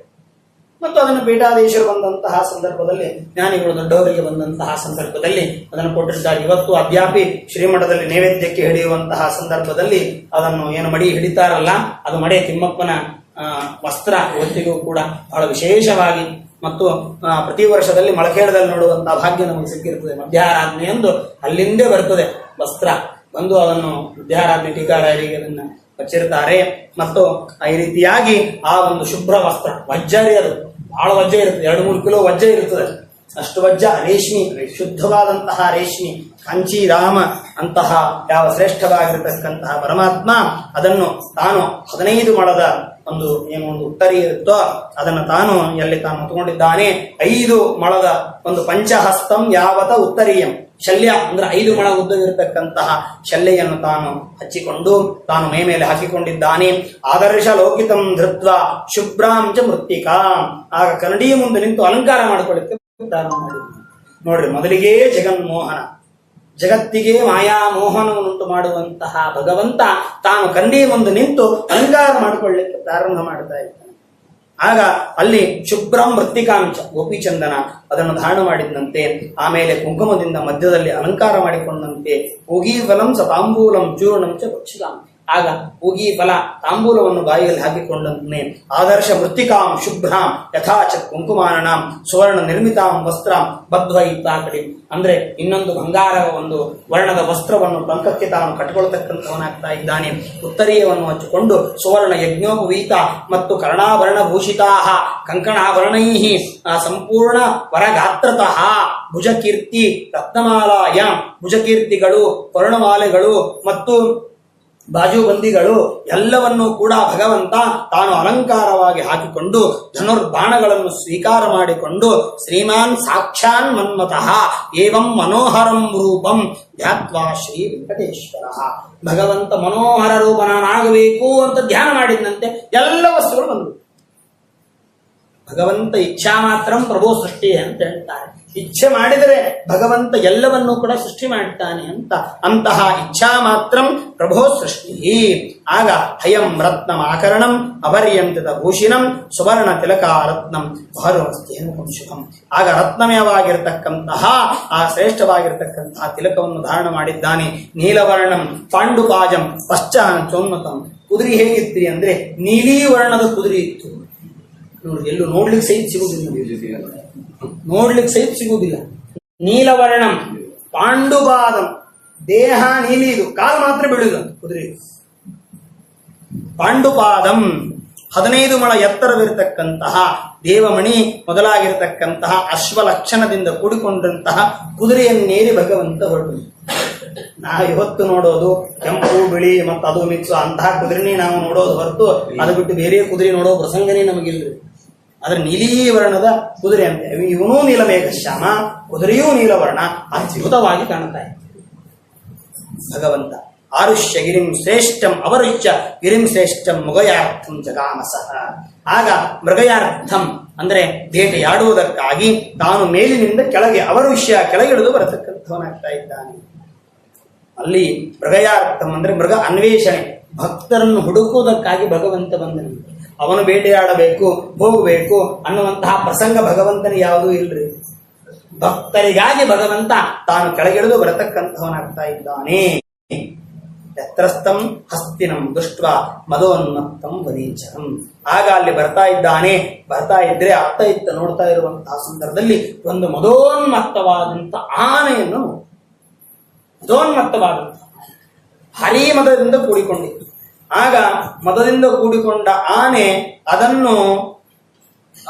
ಮತ್ತು ಅದನ್ನು ಪೀಠಾಧೀಶರು ಬಂದಂತಹ ಸಂದರ್ಭದಲ್ಲಿ, ಜ್ಞಾನಿಗಳು ದೊಡ್ಡವರಿಗೆ ಬಂದಂತಹ ಸಂದರ್ಭದಲ್ಲಿ ಅದನ್ನು ಕೊಟ್ಟಿರ್ತಾರೆ. ಇವತ್ತು ಅದ್ಯಾಪಿ ಶ್ರೀಮಠದಲ್ಲಿ ನೈವೇದ್ಯಕ್ಕೆ ಹಿಡಿಯುವಂತಹ ಸಂದರ್ಭದಲ್ಲಿ ಅದನ್ನು ಏನು ಮಡಿ ಹಿಡಿತಾರಲ್ಲ, ಅದು ಮಡೆ ತಿಮ್ಮಪ್ಪನ ವಸ್ತ್ರ ಇವತ್ತಿಗೂ ಕೂಡ ಬಹಳ ವಿಶೇಷವಾಗಿ ಮತ್ತು ಪ್ರತಿ ವರ್ಷದಲ್ಲಿ ಮಳಖೇಡದಲ್ಲಿ ನೋಡುವಂತಹ ಭಾಗ್ಯ ನಮಗೆ ಸಿಕ್ಕಿರ್ತದೆ. ಮಧ್ಯಾರಾಧನೆ ಎಂದು ಅಲ್ಲಿಂದೇ ಬರ್ತದೆ ವಸ್ತ್ರ ಬಂದು ಅದನ್ನು ಮಧ್ಯಾರಾಧನೆ ಟೀಕಾರಾಯರಿಗೆ ಅದನ್ನು ಹಚ್ಚಿರ್ತಾರೆ. ಮತ್ತು ಈ ರೀತಿಯಾಗಿ ಆ ಒಂದು ಶುಭ್ರ ವಸ್ತ್ರ ವಜ್ಜರಿ, ಅದು ಬಹಳ ವಜ್ಜೆ ಇರ್ತದೆ, 2-3 ಕಿಲೋ ವಜ್ಜೆ ಇರ್ತದೆ. ಅಷ್ಟು ವಜ್ಜ ರೇಷ್ಮಿ, ಶುದ್ಧವಾದಂತಹ ರೇಷ್ಮಿ, ಕಾಂಚೀರಾಮ ಅಂತಹ ಯಾವ ಶ್ರೇಷ್ಠವಾಗಿರತಕ್ಕಂತಹ ಪರಮಾತ್ಮ ಅದನ್ನು ತಾನು 15 ಮೊಳದ ಒಂದು ಉತ್ತರಿ ಇರುತ್ತೋ ಅದನ್ನು ತಾನು ಎಲ್ಲಿ ತಾನು ಹೊತ್ಕೊಂಡಿದ್ದಾನೆ. 5 ಮೊಳದ ಒಂದು ಪಂಚಹಸ್ತಂ ಯಾವತ ಉತ್ತರೀಯಂ, ಶಲ್ಯ ಅಂದ್ರೆ 5 ಮೊಳ ಉದ್ದವಿರತಕ್ಕಂತಹ ಶಲ್ಯೆಯನ್ನು ತಾನು ಹಚ್ಚಿಕೊಂಡು ತಾನು ಮೈ ಮೇಲೆ ಹಾಕಿಕೊಂಡಿದ್ದಾನೆ. ಆದರ್ಶ ಲೋಕಿತಂ ಧೃತ್ವ ಶುಭ್ರಾಂಚ ಮೃತ್ತಿಕಾಂ. ಆಗ ಕನ್ನಡಿಯ ಮುಂದೆ ನಿಂತು ಅಲಂಕಾರ ಮಾಡಿಕೊಳ್ಳಿಕ್ಕೆ ಪ್ರಾರಂಭ ಮಾಡಿದ್ದಾನೆ. ನೋಡ್ರಿ, ಮೊದಲಿಗೆ ಜಗನ್ಮೋಹನ, ಜಗತ್ತಿಗೆ ಮಾಯಾಮೋಹನವನ್ನುಂಟು ಮಾಡುವಂತಹ ಭಗವಂತ ತಾನು ಕನ್ನಡಿಯ ಮುಂದೆ ನಿಂತು ಅಲಂಕಾರ ಮಾಡಿಕೊಳ್ಳಿಕ್ಕೆ ಪ್ರಾರಂಭ ಮಾಡ್ತಾ ಇದ್ದಾನೆ. ಆಗ ಅಲ್ಲಿ ಶುಭ್ರಂ ಮೃತ್ತಿಕಾಂಚ ಗೋಪಿಚಂದನ ಅದನ್ನು ಧಾರಣ ಮಾಡಿದಂತೆ, ಆಮೇಲೆ ಕುಂಕುಮದಿಂದ ಮಧ್ಯದಲ್ಲಿ ಅಲಂಕಾರ ಮಾಡಿಕೊಂಡಂತೆ, ಪೂಗಿ ಫಲಂ ಸ ತಾಂಬೂಲಂ ಚೂರ್ಣಂ ಚ ಭಕ್ಷಿತಾಂ. ಆಗ ಪೂಗಿ ಫಲ ತಾಂಬೂಲವನ್ನು ಬಾಯಿಯಲ್ಲಿ ಹಾಕಿಕೊಂಡಂತೆ ಆದರ್ಶ ಮೃತ್ತಿಕಾಂ ಶುಭ್ರಾಂ ಯಥಾಚ ಕುಂಕುಮಾನನಾಂ ಸುವರ್ಣ ನಿರ್ಮಿತಾಂ ವಸ್ತ್ರಾಂ ಬದ್ಧ್ವ ಇತ್ತಾಕಡಿ. ಅಂದ್ರೆ ಇನ್ನೊಂದು ಬಂಗಾರದ ಒಂದು ವರ್ಣದ ವಸ್ತ್ರವನ್ನು ಟಂಕಕ್ಕೆ ತಾನು ಕಟ್ಟಿಕೊಳ್ತಕ್ಕಂಥವನಾಗ್ತಾ ಇದ್ದಾನೆ. ಉತ್ತರೀಯವನ್ನು ಹಚ್ಚಿಕೊಂಡು ಸುವರ್ಣ ಯಜ್ಞೋಪವೀತ ಮತ್ತು ಕರ್ಣಾಭರಣ ಭೂಷಿತಾ ಕಂಕಣಾಭರಣೈ ಸಂಪೂರ್ಣ ವರಗಾತ್ರತಃ ಭುಜಕೀರ್ತಿ ರತ್ನಮಾಲಾಯ, ಭುಜಕೀರ್ತಿಗಳು, ವರ್ಣಮಾಲೆಗಳು ಮತ್ತು ಬಾಜುಬಂದಿಗಳು ಎಲ್ಲವನ್ನೂ ಕೂಡ ಭಗವಂತ ತಾನು ಅಲಂಕಾರವಾಗಿ ಹಾಕಿಕೊಂಡು ಧನುರ್ಬಾಣಗಳನ್ನು ಸ್ವೀಕಾರ ಮಾಡಿಕೊಂಡು ಶ್ರೀಮಾನ್ ಸಾಕ್ಷಾನ್ ಮನ್ಮತಃ ಏವಂ ಮನೋಹರಂ ರೂಪಂ ಧ್ಯಾತ್ವಾ ಶ್ರೀ ವೆಂಕಟೇಶ್ವರ. ಭಗವಂತ ಮನೋಹರ ರೂಪನಾಗಬೇಕು ಅಂತ ಧ್ಯಾನ ಮಾಡಿದಂತೆ ಎಲ್ಲ ವಸ್ತುಗಳು ಬಂದವು. ಭಗವಂತ ಇಚ್ಛಾ ಮಾತ್ರಂ ಪ್ರಭೋ ಸೃಷ್ಟಿ ಅಂತ ಹೇಳ್ತಾರೆ. ಇಚ್ಛೆ ಮಾಡಿದರೆ ಭಗವಂತ ಎಲ್ಲವನ್ನೂ ಕೂಡ ಸೃಷ್ಟಿ ಮಾಡುತ್ತಾನೆ ಅಂತ. ಅಂತಹ ಇಚ್ಛಾ ಮಾತ್ರಂ ಪ್ರಭೋ ಸೃಷ್ಟಿ. ಆಗ ಹಯಂ ರತ್ನಂ ಆಕರಣಂ ಅಪರ್ಯಂತದ ಭೂಷಿಣಂ ಸುವರ್ಣ ತಿಲಕ ರತ್ನಂ ಬಹರವಸ್ತೇನ ಶುಭಂ. ಆಗ ರತ್ನಮಯವಾಗಿರತಕ್ಕಂತಹ ಆ ಶ್ರೇಷ್ಠವಾಗಿರತಕ್ಕಂತಹ ತಿಲಕವನ್ನು ಧಾರಣ ಮಾಡಿದ್ದಾನೆ. ನೀಲವರ್ಣಂ ಪಾಂಡುಪಾಜಂ ಪಶ್ಚಾಚೋನ್ನತಂ. ಕುದುರೆ ಹೇಗಿತ್ತು ಅಂದ್ರೆ ನೀಲಿ ವರ್ಣದ ಕುದುರೆ ಇತ್ತು. ನೋಡಿ, ಎಲ್ಲೂ ನೋಡ್ಲಿಕ್ಕೆ ಸಹಿತ ಸಿಗುವುದಿಲ್ಲ, ನೋಡ್ಲಿಕ್ಕೆ ಸಹಿತ ಸಿಗುವುದಿಲ್ಲ. ನೀಲವರ್ಣಂ ಪಾಂಡುಪಾದಂ, ದೇಹ ನೀಲಿ, ಇದು ಕಾಲು ಮಾತ್ರ ಬಿಡುವುದು ಕುದುರೆ. ಪಾಂಡುಪಾದಂ 15 ಮೊಳ ಎತ್ತರವಿರತಕ್ಕಂತಹ ದೇವಮಣಿ ಮೊದಲಾಗಿರತಕ್ಕಂತಹ ಅಶ್ವಲಕ್ಷಣದಿಂದ ಕೂಡಿಕೊಂಡಂತಹ ಕುದುರೆಯನ್ನೇರಿ ಭಗವಂತ ಹೊರಟು. ನಾವು ಇವತ್ತು ನೋಡೋದು ಕೆಂಪು ಬಿಳಿ ಮತ್ತು ಅದು ಮಿಕ್ಸು ಅಂತಹ ಕುದುರೆನೇ ನಾವು ನೋಡೋದು ಹೊರತು ಅದು ಬಿಟ್ಟು ಬೇರೆ ಕುದುರೆ ನೋಡೋ ಪ್ರಸಂಗನೇ ನಮಗಿಲ್ರಿ. ಆದ್ರೆ ನೀಲಿ ವರ್ಣದ ಕುದುರೆ ಅಂತ, ಇವನೂ ನೀಲಮೇಘಶ್ಯಾಮ, ಕುದುರೆಯೂ ನೀಲವರ್ಣ, ಅದ್ಭುತವಾಗಿ ಕಾಣುತ್ತಾ ಇದೆ ಭಗವಂತ. ಆರುಷ್ಯ ಗಿರಿಂ ಶ್ರೇಷ್ಠಂ ಅವರುಷ್ಯ ಗಿರಿಂ ಶ್ರೇಷ್ಠಂ ಮೃಗಯಾರ್ಥಂ ಜಗಾಮಸಃ. ಆಗ ಮೃಗಯಾರ್ಥಂ ಅಂದ್ರೆ ಬೇಟೆಯಾಡುವುದಕ್ಕಾಗಿ ತಾನು ಮೇಲಿನಿಂದ ಕೆಳಗೆ, ಅವರುಷ್ಯ ಕೆಳಗಿಳಿದು ಬರತಕ್ಕಂಥವನಾಗ್ತಾ ಇದ್ದಾನೆ. ಅಲ್ಲಿ ಮೃಗಯಾರ್ಥಂ ಅಂದ್ರೆ ಮೃಗ ಅನ್ವೇಷಣೆ, ಭಕ್ತರನ್ನು ಹುಡುಕುವುದಕ್ಕಾಗಿ ಭಗವಂತ ಬಂದನು. ಅವನು ಬೇಟೆಯಾಡಬೇಕು, ಹೋಗಬೇಕು ಅನ್ನುವಂತಹ ಪ್ರಸಂಗ ಭಗವಂತನ ಯಾವುದೂ ಇಲ್ರಿ. ಭಕ್ತರಿಗಾಗಿ ಭಗವಂತ ತಾನು ಕೆಳಗಿಳಿದು ಬರತಕ್ಕಂಥವನಾಗ್ತಾ ಇದ್ದಾನೆ. ಯತ್ರಸ್ಥಂ ಹಸ್ತಿನಂ ದುಷ್ಟ ಮದೋನ್ಮತ್ತಂ ವದೀಚರಂ. ಆಗ ಅಲ್ಲಿ ಬರ್ತಾ ಇದ್ದಾನೆ. ಬರ್ತಾ ಇದ್ರೆ ಅತ್ತ ಇತ್ತ ನೋಡ್ತಾ ಇರುವಂತಹ ಸಂದರ್ಭದಲ್ಲಿ ಒಂದು ಮದೋನ್ಮತ್ತವಾದಂಥ ಆನೆಯನ್ನು, ಮದೋನ್ಮತ್ತವಾದಂಥ ಹರಿ ಮದದಿಂದ ಕೂಡಿಕೊಂಡಿತ್ತು. ಆಗ ಮದದಿಂದ ಕೂಡಿಕೊಂಡ ಆನೆ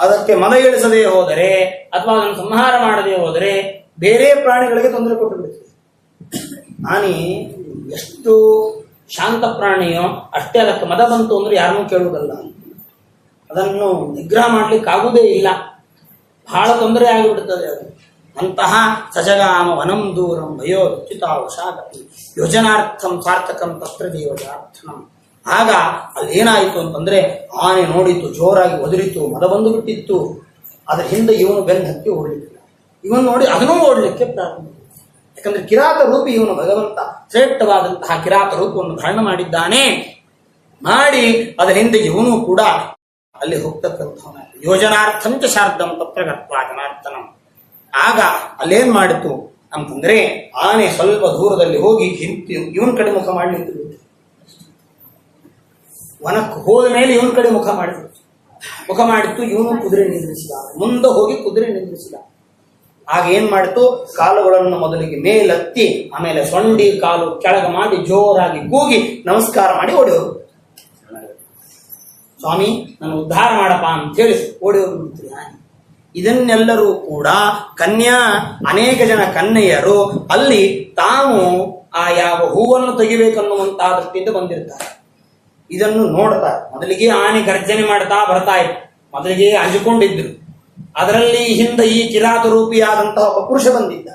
ಅದಕ್ಕೆ ಮದ ಇಳಿಸದೇ ಹೋದರೆ ಅಥವಾ ಅದನ್ನು ಸಂಹಾರ ಮಾಡದೇ ಹೋದರೆ ಬೇರೆ ಪ್ರಾಣಿಗಳಿಗೆ ತೊಂದರೆ ಕೊಟ್ಟುಬಿಡುತ್ತೆ. ಆನೆ ಎಷ್ಟು ಶಾಂತ ಪ್ರಾಣಿಯೋ ಅಷ್ಟೇ ಅದಕ್ಕೆ ಮದ ಬಂತು ಅಂದ್ರೆ ಯಾರನ್ನೂ ಕೇಳುವುದಲ್ಲ, ಅದನ್ನು ನಿಗ್ರಹ ಮಾಡ್ಲಿಕ್ಕಾಗುವುದೇ ಇಲ್ಲ, ಬಹಳ ತೊಂದರೆ ಆಗಿಬಿಡುತ್ತದೆ ಅದು. ಅಂತಹ ಸಜಗಾಮ ವನಂ ದೂರಂ ಭಯೋ ರುಚಿತಾವಶಾಗತಿ ಯೋಜನಾರ್ಥಂ ಸಾರ್ಥಕಂ ತತ್ರ ದೇವಜಾರ್ಥನಂ. ಆಗ ಅಲ್ಲಿ ಏನಾಯಿತು ಅಂತಂದ್ರೆ ಆನೆ ನೋಡಿತು, ಜೋರಾಗಿ ಒದರಿತು, ಮದ ಬಂದು ಬಿಟ್ಟಿತ್ತು. ಅದ್ರ ಹಿಂದೆ ಇವನು ಬೆನ್ನು ಹತ್ತಿ ಓಡಲಿಕ್ಕಿಲ್ಲ. ಇವನು ನೋಡಿ ಅದನ್ನೂ ಓಡಲಿಕ್ಕೆ ಪ್ರಾರಂಭ. ಯಾಕಂದ್ರೆ ಕಿರಾತ ರೂಪಿ ಇವನು ಭಗವಂತ, ಶ್ರೇಷ್ಠವಾದಂತಹ ಕಿರಾತ ರೂಪವನ್ನು ಧಾರಣ ಮಾಡಿದ್ದಾನೆ. ಮಾಡಿ ಅದರ ಹಿಂದೆ ಇವನು ಕೂಡ ಅಲ್ಲಿ ಹೋಗ್ತಕ್ಕಂಥವನ. ಯೋಜನಾರ್ಥಂಚ ಶಾರ್ಧಂ ತತ್ರ ಗತ್ವಾ ಜನಾರ್ಥನಂ. ಆಗ ಅಲ್ಲೇನ್ ಮಾಡಿತು ಅಂತಂದ್ರೆ ಆನೆ ಸ್ವಲ್ಪ ದೂರದಲ್ಲಿ ಹೋಗಿ ಇವನ್ ಕಡೆ ಮುಖ ಮಾಡಿ ನಿಂತು ಬಿಟ್ಟು, ವನಕ್ಕೆ ಹೋದ ಮೇಲೆ ಇವನ್ ಕಡೆ ಮುಖ ಮಾಡಿತ್ತು. ಇವನು ಕುದುರೆ ನಿಲ್ಲಿಸಿದ, ಮುಂದೆ ಹೋಗಿ ಕುದುರೆ ನಿಲ್ಲಿಸಿದ. ಆಗ ಏನ್ ಮಾಡಿತು, ಕಾಲುಗಳನ್ನು ಮೊದಲಿಗೆ ಮೇಲೆತ್ತಿ ಆಮೇಲೆ ಸೊಂಡಿ ಕಾಲು ಕೆಳಗೆ ಮಾಡಿ ಜೋರಾಗಿ ಕೂಗಿ ನಮಸ್ಕಾರ ಮಾಡಿ ಓಡಿ ಹೋಗು. ಸ್ವಾಮಿ ನಾನು ಉದ್ಧಾರ ಮಾಡಪ್ಪ ಅಂತ ಹೇಳಿ ಓಡಿ ಹೋಗ್ಬಿಡ್ತೀರಿ. ಇದನ್ನೆಲ್ಲರೂ ಕೂಡ ಅನೇಕ ಜನ ಕನ್ಯೆಯರು ಅಲ್ಲಿ ತಾವು ಆ ಯಾವ ಹೂವನ್ನು ತೆಗಿಬೇಕನ್ನುವಂತಹ ದೃಷ್ಟಿಯಿಂದ ಬಂದಿರ್ತಾರೆ. ಇದನ್ನು ನೋಡ್ತಾರೆ. ಮೊದಲಿಗೆ ಆನೆ ಗರ್ಜನೆ ಮಾಡ್ತಾ ಬರ್ತಾ ಇತ್ತು, ಮೊದಲಿಗೆ ಅಂಜಿಕೊಂಡಿದ್ರು. ಅದರಲ್ಲಿ ಹಿಂದೆ ಈ ಕಿರಾತ ರೂಪಿಯಾದಂತಹ ಒಬ್ಬ ಪುರುಷ ಬಂದಿದ್ದ.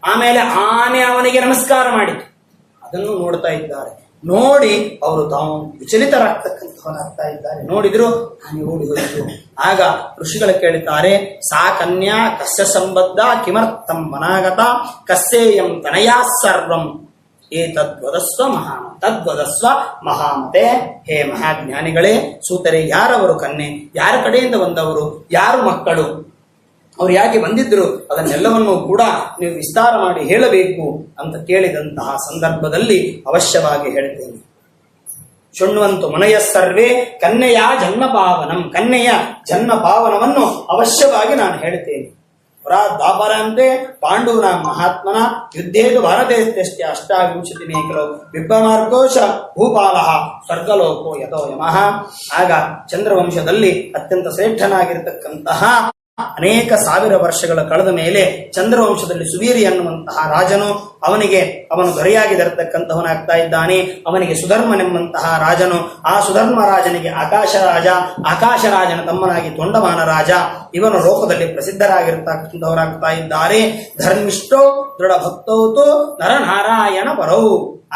ಆಮೇಲೆ ಆನೆ ಅವನಿಗೆ ನಮಸ್ಕಾರ ಮಾಡಿತು. ಅದನ್ನು ನೋಡ್ತಾ ಇದ್ದಾರೆ. ನೋಡಿ ಅವರು ತಾವು ವಿಚಲಿತರಾಗ್ತಕ್ಕಂಥವನಾಗ್ತಾ ಇದ್ದಾರೆ. ನೋಡಿದ್ರು ಆನೆ ಓಡಿ ಹೋಯಿತು. ಆಗ ಋಷಿಗಳು ಕೇಳುತ್ತಾರೆ, ಸಾ ಕನ್ಯಾ ಕಸ್ಯ ಸಂಬದ್ಧ ಕಿಮರ್ಥಂ ಮನಾಗತ ಕಸ್ಯೇಯಂ ತನಯಾ ಸರ್ವಂ ತದ್ವದಸ್ವ ಮಹಾಮತೆ. ಹೇ ಮಹಾಜ್ಞಾನಿಗಳೇ, ಸೂತರೆ, ಯಾರವರು ಕನ್ಯೆ, ಯಾರ ಕಡೆಯಿಂದ ಬಂದವರು, ಯಾರು ಮಕ್ಕಳು, ಅವ್ರು ಯಾಕೆ ಬಂದಿದ್ರು, ಅದನ್ನೆಲ್ಲವನ್ನೂ ಕೂಡ ನೀವು ವಿಸ್ತಾರ ಮಾಡಿ ಹೇಳಬೇಕು ಅಂತ ಕೇಳಿದಂತಹ ಸಂದರ್ಭದಲ್ಲಿ ಅವಶ್ಯವಾಗಿ ಹೇಳ್ತೇನೆ. ಶೃಣ್ವಂತು ಮುನಯ ಸರ್ವೇ ಕನ್ಯೆಯ ಜನ್ಮ ಪಾವನಂ. ಕನ್ಯೆಯ ಜನ್ಮ ಪಾವನವನ್ನು ಅವಶ್ಯವಾಗಿ ನಾನು ಹೇಳ್ತೇನೆ. ದ್ವಾಪರ ಅಂದ್ರೆ ಪಾಂಡೂನ ಮಹಾತ್ಮನ ಯುದ್ಧೇತು ಭಾರತೇಷ್ಟೇ ಅಷ್ಟಾವಿಂಶತಿನೇ ಕಿಲೋ ವಿಪ್ರಮಾರ್ಗೋಶ ಭೂಪಾಲ ಸ್ವರ್ಗಲೋಕೋ ಯಥೋ ಯಮಃ. ಆಗ ಚಂದ್ರವಂಶದಲ್ಲಿ ಅತ್ಯಂತ ಶ್ರೇಷ್ಠನಾಗಿರತಕ್ಕಂತಹ ಅನೇಕ ಸಾವಿರ ವರ್ಷಗಳ ಕಳೆದ ಮೇಲೆ ಚಂದ್ರವಂಶದಲ್ಲಿ ಸುವೀರಿ ಅನ್ನುವಂತಹ ರಾಜನು ಅವನು ದೊರೆಯಾಗಿರತಕ್ಕಂತಹವನಾಗ್ತಾ ಇದ್ದಾನೆ. ಅವನಿಗೆ ಸುಧರ್ಮನೆಂಬಂತಹ ರಾಜನು, ಆ ಸುಧರ್ಮ ರಾಜನಿಗೆ ಆಕಾಶರಾಜನ ತಮ್ಮನಾಗಿ ತೊಂಡಮಾನ ರಾಜ, ಇವನು ಲೋಕದಲ್ಲಿ ಪ್ರಸಿದ್ಧರಾಗಿರ್ತಕ್ಕಂಥವರಾಗ್ತಾ ಇದ್ದಾರೆ. ಧರ್ಮಿಷ್ಠೋ ದೃಢ ಭಕ್ತೌತು ನರನಾರಾಯಣ ಪರೌ.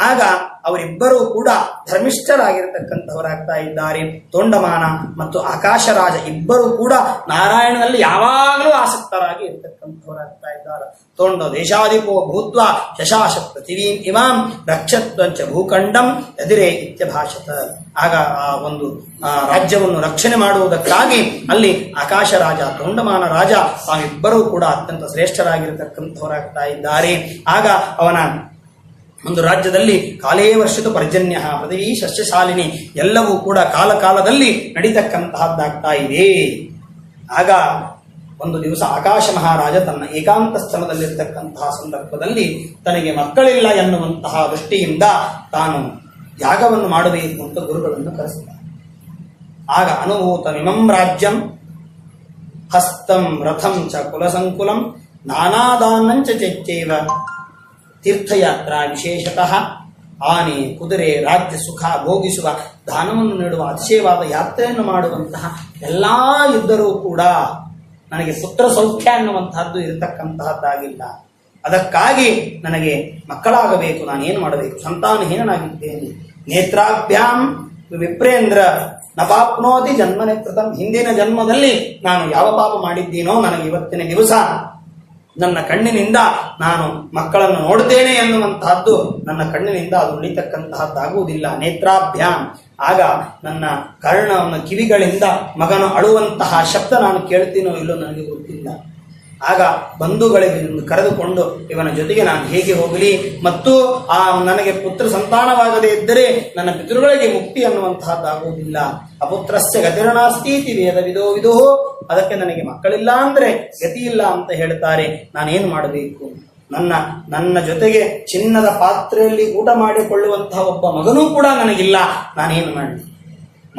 ಆಗ ಅವರಿಬ್ಬರೂ ಕೂಡ ಧರ್ಮಿಷ್ಠರಾಗಿರತಕ್ಕಂಥವರಾಗ್ತಾ ಇದ್ದಾರೆ. ತೊಂಡಮಾನ ಮತ್ತು ಆಕಾಶರಾಜ ಇಬ್ಬರೂ ಕೂಡ ನಾರಾಯಣನಲ್ಲಿ ಯಾವಾಗಲೂ ಆಸಕ್ತರಾಗಿ ಇರತಕ್ಕಂಥವರಾಗ್ತಾ ಇದ್ದಾರೆ. ತೊಂಡ ದೇಶಾಧಿಪೋ ಭೂತ್ವ ಶಶಾಶ ಪೃಥಿವೀಂ ಇಮಾಂ ರಕ್ಷತ್ವಂಚ ಭೂಖಂಡಂ ಎದಿರೇ ಇತ್ಯಭಾಷತ. ಆಗ ಆ ಒಂದು ರಾಜ್ಯವನ್ನು ರಕ್ಷಣೆ ಮಾಡುವುದಕ್ಕಾಗಿ ಅಲ್ಲಿ ಆಕಾಶ ರಾಜ ತೊಂಡಮಾನ ರಾಜ ತಾವಿಬ್ಬರೂ ಕೂಡ ಅತ್ಯಂತ ಶ್ರೇಷ್ಠರಾಗಿರತಕ್ಕಂಥವರಾಗ್ತಾ ಇದ್ದಾರೆ. ಆಗ ಅವನ ಒಂದು ರಾಜ್ಯದಲ್ಲಿ ಕಾಲೇ ವರ್ಷದ ಪರ್ಜನ್ಯ ಪೃಥ್ವಿ ಸಸ್ಯಶಾಲಿನಿ ಎಲ್ಲವೂ ಕೂಡ ಕಾಲದಲ್ಲಿ ನಡೀತಕ್ಕಂತಹದ್ದಾಗ್ತಾ ಇದೆ. ಆಗ ಒಂದು ದಿವಸ ಆಕಾಶ ಮಹಾರಾಜ ತನ್ನ ಏಕಾಂತ ಸ್ಥಳದಲ್ಲಿರ್ತಕ್ಕಂತಹ ಸಂದರ್ಭದಲ್ಲಿ ತನಗೆ ಮಕ್ಕಳಿಲ್ಲ ಎನ್ನುವಂತಹ ದೃಷ್ಟಿಯಿಂದ ತಾನು ಯಾಗವನ್ನು ಮಾಡಬೇಕು ಅಂತ ಗುರುಗಳನ್ನು ಕರೆಸಿದ. ಆಗ ಅನುಭೂತಮಿಮಂ ರಾಜ್ಯಂ ಹಸ್ತಂ ರಥಂ ಚ ಕುಲಸಂಕುಲಂ ನಾನಾದಾನಂಚ ಚೈವ ತೀರ್ಥಯಾತ್ರಾ ವಿಶೇಷತಃ ಆನೆ ಕುದುರೆ ರಾಜ್ಯ ಸುಖ ಭೋಗಿಸುವ ದಾನವನ್ನು ನೀಡುವ ಅತಿಶಯವಾದ ಯಾತ್ರೆಯನ್ನು ಮಾಡುವಂತಹ ಎಲ್ಲ ಇದ್ದರೂ ಕೂಡ ನನಗೆ ಪುತ್ರ ಸೌಖ್ಯ ಅನ್ನುವಂತಹದ್ದು ಇರತಕ್ಕಂತಹದ್ದಾಗಿಲ್ಲ. ಅದಕ್ಕಾಗಿ ನನಗೆ ಮಕ್ಕಳಾಗಬೇಕು. ನಾನೇನು ಮಾಡಬೇಕು? ಸಂತಾನಹೀನನಾಗಿದ್ದೇನೆ. ನೇತ್ರಾಭ್ಯಾಂ ವಿಪ್ರೇಂದ್ರ ನಪಾಪ್ನೋತಿ ಜನ್ಮನೆ ಕೃತಂ. ಹಿಂದಿನ ಜನ್ಮದಲ್ಲಿ ನಾನು ಯಾವ ಪಾಪ ಮಾಡಿದ್ದೀನೋ ನನಗೆ ಇವತ್ತಿನ ದಿವಸ ನನ್ನ ಕಣ್ಣಿನಿಂದ ನಾನು ಮಕ್ಕಳನ್ನು ನೋಡುತ್ತೇನೆ ಎನ್ನುವಂತಹದ್ದು ನನ್ನ ಕಣ್ಣಿನಿಂದ ಅದು ಉಳಿತಕ್ಕಂತಹದ್ದಾಗುವುದಿಲ್ಲ. ನೇತ್ರಾಭ್ಯಾಂ. ಆಗ ನನ್ನ ಕರ್ಣವನ್ನು ಕಿವಿಗಳಿಂದ ಮಗನು ಅಳುವಂತಹ ಶಬ್ದ ನಾನು ಕೇಳ್ತೀನೋ ಇಲ್ಲೋ ನನಗೆ ಗೊತ್ತಿಲ್ಲ. ಆಗ ಬಂಧುಗಳಿಗೆ ಕರೆದುಕೊಂಡು ಇವನ ಜೊತೆಗೆ ನಾನು ಹೇಗೆ ಹೋಗಲಿ ಮತ್ತು ನನಗೆ ಪುತ್ರ ಸಂತಾನವಾಗದೇ ಇದ್ದರೆ ನನ್ನ ಪಿತೃಗಳಿಗೆ ಮುಕ್ತಿ ಅನ್ನುವಂತಹದ್ದಾಗುವುದಿಲ್ಲ. ಅಪುತ್ರಸ್ಯ ಗತಿರ್ನಾಸ್ತೀತಿ ವೇದ ವಿದೋ. ಅದಕ್ಕೆ ನನಗೆ ಮಕ್ಕಳಿಲ್ಲ ಅಂದ್ರೆ ಗತಿ ಇಲ್ಲ ಅಂತ ಹೇಳ್ತಾರೆ. ನಾನೇನು ಮಾಡಬೇಕು? ನನ್ನ ಜೊತೆಗೆ ಚಿನ್ನದ ಪಾತ್ರೆಯಲ್ಲಿ ಊಟ ಮಾಡಿಕೊಳ್ಳುವಂತಹ ಒಬ್ಬ ಮಗನೂ ಕೂಡ ನನಗಿಲ್ಲ. ನಾನೇನು ಮಾಡಲಿ?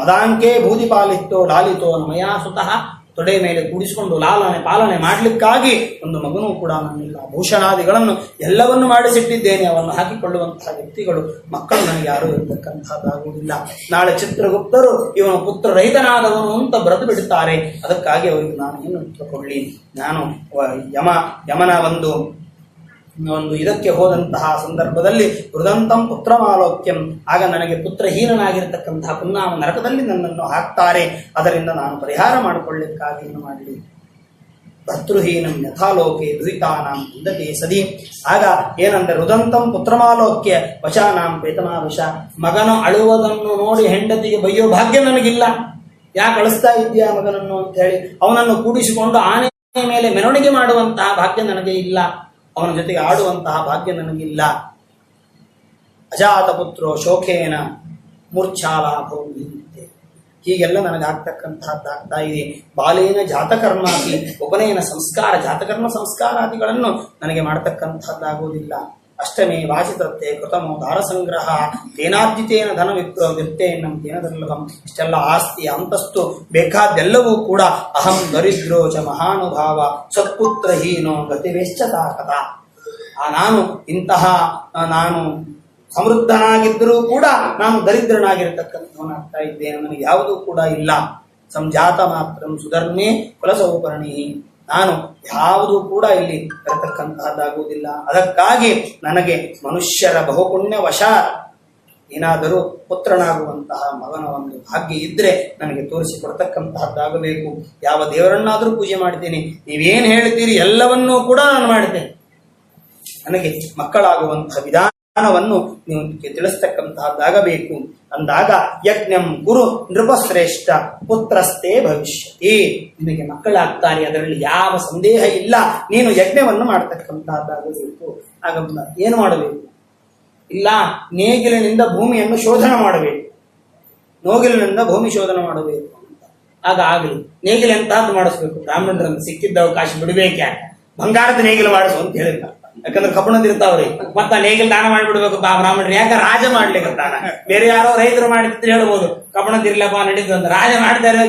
ಮದಾಂಕೆ ಬೂದಿ ಪಾಲಿತ್ತೋ ಲಾಲಿತೋ ನಮಯಾ ಸುತಃ. ತೊಡೆ ಮೇಲೆ ಕೂಡಿಸಿಕೊಂಡು ಲಾಲನೆ ಪಾಲನೆ ಮಾಡಲಿಕ್ಕಾಗಿ ಒಂದು ಮಗನೂ ಕೂಡ ನನ್ನಿಲ್ಲ. ಭೂಷಣಾದಿಗಳನ್ನು ಎಲ್ಲವನ್ನು ಮಾಡಿಸಿಟ್ಟಿದ್ದೇನೆ. ಅವನ್ನು ಹಾಕಿಕೊಳ್ಳುವಂತಹ ವ್ಯಕ್ತಿಗಳು ಮಕ್ಕಳು ನನಗೆ ಯಾರೂ ಇರತಕ್ಕಂತಹದ್ದಾಗುವುದಿಲ್ಲ. ನಾಳೆ ಚಿತ್ರಗುಪ್ತರು ಇವನು ಪುತ್ರ ರಹಿತನಾದವನು ಅಂತ ಬರೆದು ಬಿಡುತ್ತಾರೆ. ಅದಕ್ಕಾಗಿ ಅವರಿಗೆ ನಾನು ಏನು ಉತ್ತರಕೊಳ್ಳಿ? ನಾನು ಯಮನ ಒಂದು ಇದಕ್ಕೆ ಹೋದಂತಹ ಸಂದರ್ಭದಲ್ಲಿ ಹೃದಂತಂ ಪುತ್ರಮಾಲೋಕ್ಯಂ. ಆಗ ನನಗೆ ಪುತ್ರಹೀನನಾಗಿರತಕ್ಕಂತಹ ಪುನ್ನಾಮ ನರಕದಲ್ಲಿ ನನ್ನನ್ನು ಹಾಕ್ತಾರೆ. ಅದರಿಂದ ನಾನು ಪರಿಹಾರ ಮಾಡಿಕೊಳ್ಳಿಕ್ಕಾಗಿ ಏನು ಮಾಡಲಿ? ಭರ್ತೃಹೀನಂ ಯಥಾಲೋಕೆ ದುಹಿತಾನಾಂ ವಿಂದತೆ ಸದಿ. ಆಗ ಏನಂದ್ರೆ ಹೃದಂತಂ ಪುತ್ರಮಾಲೋಕ್ಯ ವಶಾನಾಂ ಪ್ರೇತಮಾವಶ. ಮಗನು ಅಳುವುದನ್ನು ನೋಡಿ ಹೆಂಡತಿಗೆ ಬೈಯೋ ಭಾಗ್ಯ ನನಗಿಲ್ಲ. ಯಾಕೆ ಅಳಿಸ್ತಾ ಇದೆಯಾ ಮಗನನ್ನು ಅಂತ ಹೇಳಿ ಅವನನ್ನು ಕೂಡಿಸಿಕೊಂಡು ಆನೆ ಮೇಲೆ ಮೆರವಣಿಗೆ ಮಾಡುವಂತಹ ಭಾಗ್ಯ ನನಗೆ ಇಲ್ಲ. ಅವನ ಜೊತೆಗೆ ಆಡುವಂತಹ ಭಾಗ್ಯ ನನಗಿಲ್ಲ. ಅಜಾತ ಪುತ್ರೋ ಶೋಕೇನ ಮೂರ್ಛಾಲಾಭೋ. ಹೀಗೆಲ್ಲ ನನಗಾಗ್ತಕ್ಕಂತಹದ್ದಾಗ್ತಾ ಇದೆ. ಬಾಲೇನ ಜಾತಕರ್ಮಾದಿ ಉಪನಯನ ಸಂಸ್ಕಾರ ಜಾತಕರ್ಮ ಸಂಸ್ಕಾರಾದಿಗಳನ್ನು ನನಗೆ ಮಾಡತಕ್ಕಂಥದ್ದಾಗುವುದಿಲ್ಲ. ಅಷ್ಟಮೇ ವಾಚಿತತ್ತೆ ಕೃತಮೋ ದಾರ ಸಂಗ್ರಹ ತೇನಾರ್ಜಿತೇನ ಧನ ವಿತ್ತೇನ ತೇನ ದುರ್ಲಭಂ. ಇಷ್ಟೆಲ್ಲ ಆಸ್ತಿ ಅಂತಸ್ತು ಬೇಕಾದ್ದೆಲ್ಲವೂ ಕೂಡ ಅಹಂ ದರಿದ್ರೋ ಚ ಮಹಾನುಭಾವ ಸತ್ಪುತ್ರಹೀನೋ ಗತಿವೆಶ್ಚತಾಕತ. ನಾನು ಸಮೃದ್ಧನಾಗಿದ್ದರೂ ಕೂಡ ನಾನು ದರಿದ್ರನಾಗಿರತಕ್ಕಂಥವನಾಗ್ತಾ ಇದ್ದೇನೆ. ನನಗೆ ಯಾವುದೂ ಕೂಡ ಇಲ್ಲ. ಸಂಜಾತ ಮಾತ್ರ ಸುಧರ್ಮೇ ಕುಲಸೌಪರ್ಣಿ. ನಾನು ಯಾವುದೂ ಕೂಡ ಇಲ್ಲಿ ಇರತಕ್ಕಂತಹದ್ದಾಗುವುದಿಲ್ಲ. ಅದಕ್ಕಾಗಿ ನನಗೆ ಮನುಷ್ಯರ ಬಹುಪುಣ್ಯ ವಶ ಏನಾದರೂ ಪುತ್ರನಾಗುವಂತಹ ಮಗನ ಒಂದು ಭಾಗ್ಯ ಇದ್ರೆ ನನಗೆ ತೋರಿಸಿಕೊಡ್ತಕ್ಕಂತಹದ್ದಾಗಬೇಕು. ಯಾವ ದೇವರನ್ನಾದರೂ ಪೂಜೆ ಮಾಡ್ತೀನಿ, ನೀವೇನು ಹೇಳ್ತೀರಿ ಎಲ್ಲವನ್ನೂ ಕೂಡ ನಾನು ಮಾಡ್ತೇನೆ. ನನಗೆ ಮಕ್ಕಳಾಗುವಂತಹ ವಿಧಾನವನ್ನು ನೀವು ತಿಳಿಸ್ತಕ್ಕಂತಹದ್ದಾಗಬೇಕು ಅಂದಾಗ ಯಜ್ಞಂ ಗುರು ನೃಪಶ್ರೇಷ್ಠ ಪುತ್ರಸ್ಥೇ ಭವಿಷ್ಯತಿ. ನಿನಗೆ ಮಕ್ಕಳಾಗ್ತಾರೆ, ಅದರಲ್ಲಿ ಯಾವ ಸಂದೇಹ ಇಲ್ಲ. ನೀನು ಯಜ್ಞವನ್ನು ಮಾಡತಕ್ಕಂತಹದ್ದಾಗಬೇಕು. ಆಗ ಏನು ಮಾಡಬೇಕು? ಇಲ್ಲ, ನೇಗಿಲಿನಿಂದ ಭೂಮಿಯನ್ನು ಶೋಧನೆ ಮಾಡಬೇಕು. ನೇಗಿಲಿನಿಂದ ಭೂಮಿ ಶೋಧನೆ ಮಾಡಬೇಕು ಅಂತ ಆಗ ಆಗಲಿ. ನೇಗಿಲು ಎಂತಹದ್ದು ಮಾಡಿಸ್ಬೇಕು? ಬ್ರಾಹ್ಮಣರನ್ನು ಸಿಕ್ಕಿದ್ದ ಅವಕಾಶ ಬಿಡಬೇಕೆ? ಬಂಗಾರದ ನೇಗಿಲು ಮಾಡಿಸು ಅಂತ ಹೇಳಿಲ್ಲ. ಯಾಕಂದ್ರೆ ಕಬ್ಬಣದಿರ್ತಾವ್ರಿ. ಮತ್ತ ನೇಗಿಲ್ ದಾನ ಮಾಡಿಬಿಡ್ಬೇಕು ಬ್ರಾಹ್ಮಣರು. ಯಾಕ ರಾಜ ಮಾಡ್ಲಿಕ್ಕೆ ದಾನ. ಬೇರೆ ಯಾರೋ ರೈತರು ಮಾಡಿದ್ರೆ ಹೇಳ್ಬೋದು ಕಬ್ಬಣದಿರ್ಲಪ್ಪ ನಡೀತು ಅಂತ. ರಾಜ ಮಾಡ್ತಾರೆ,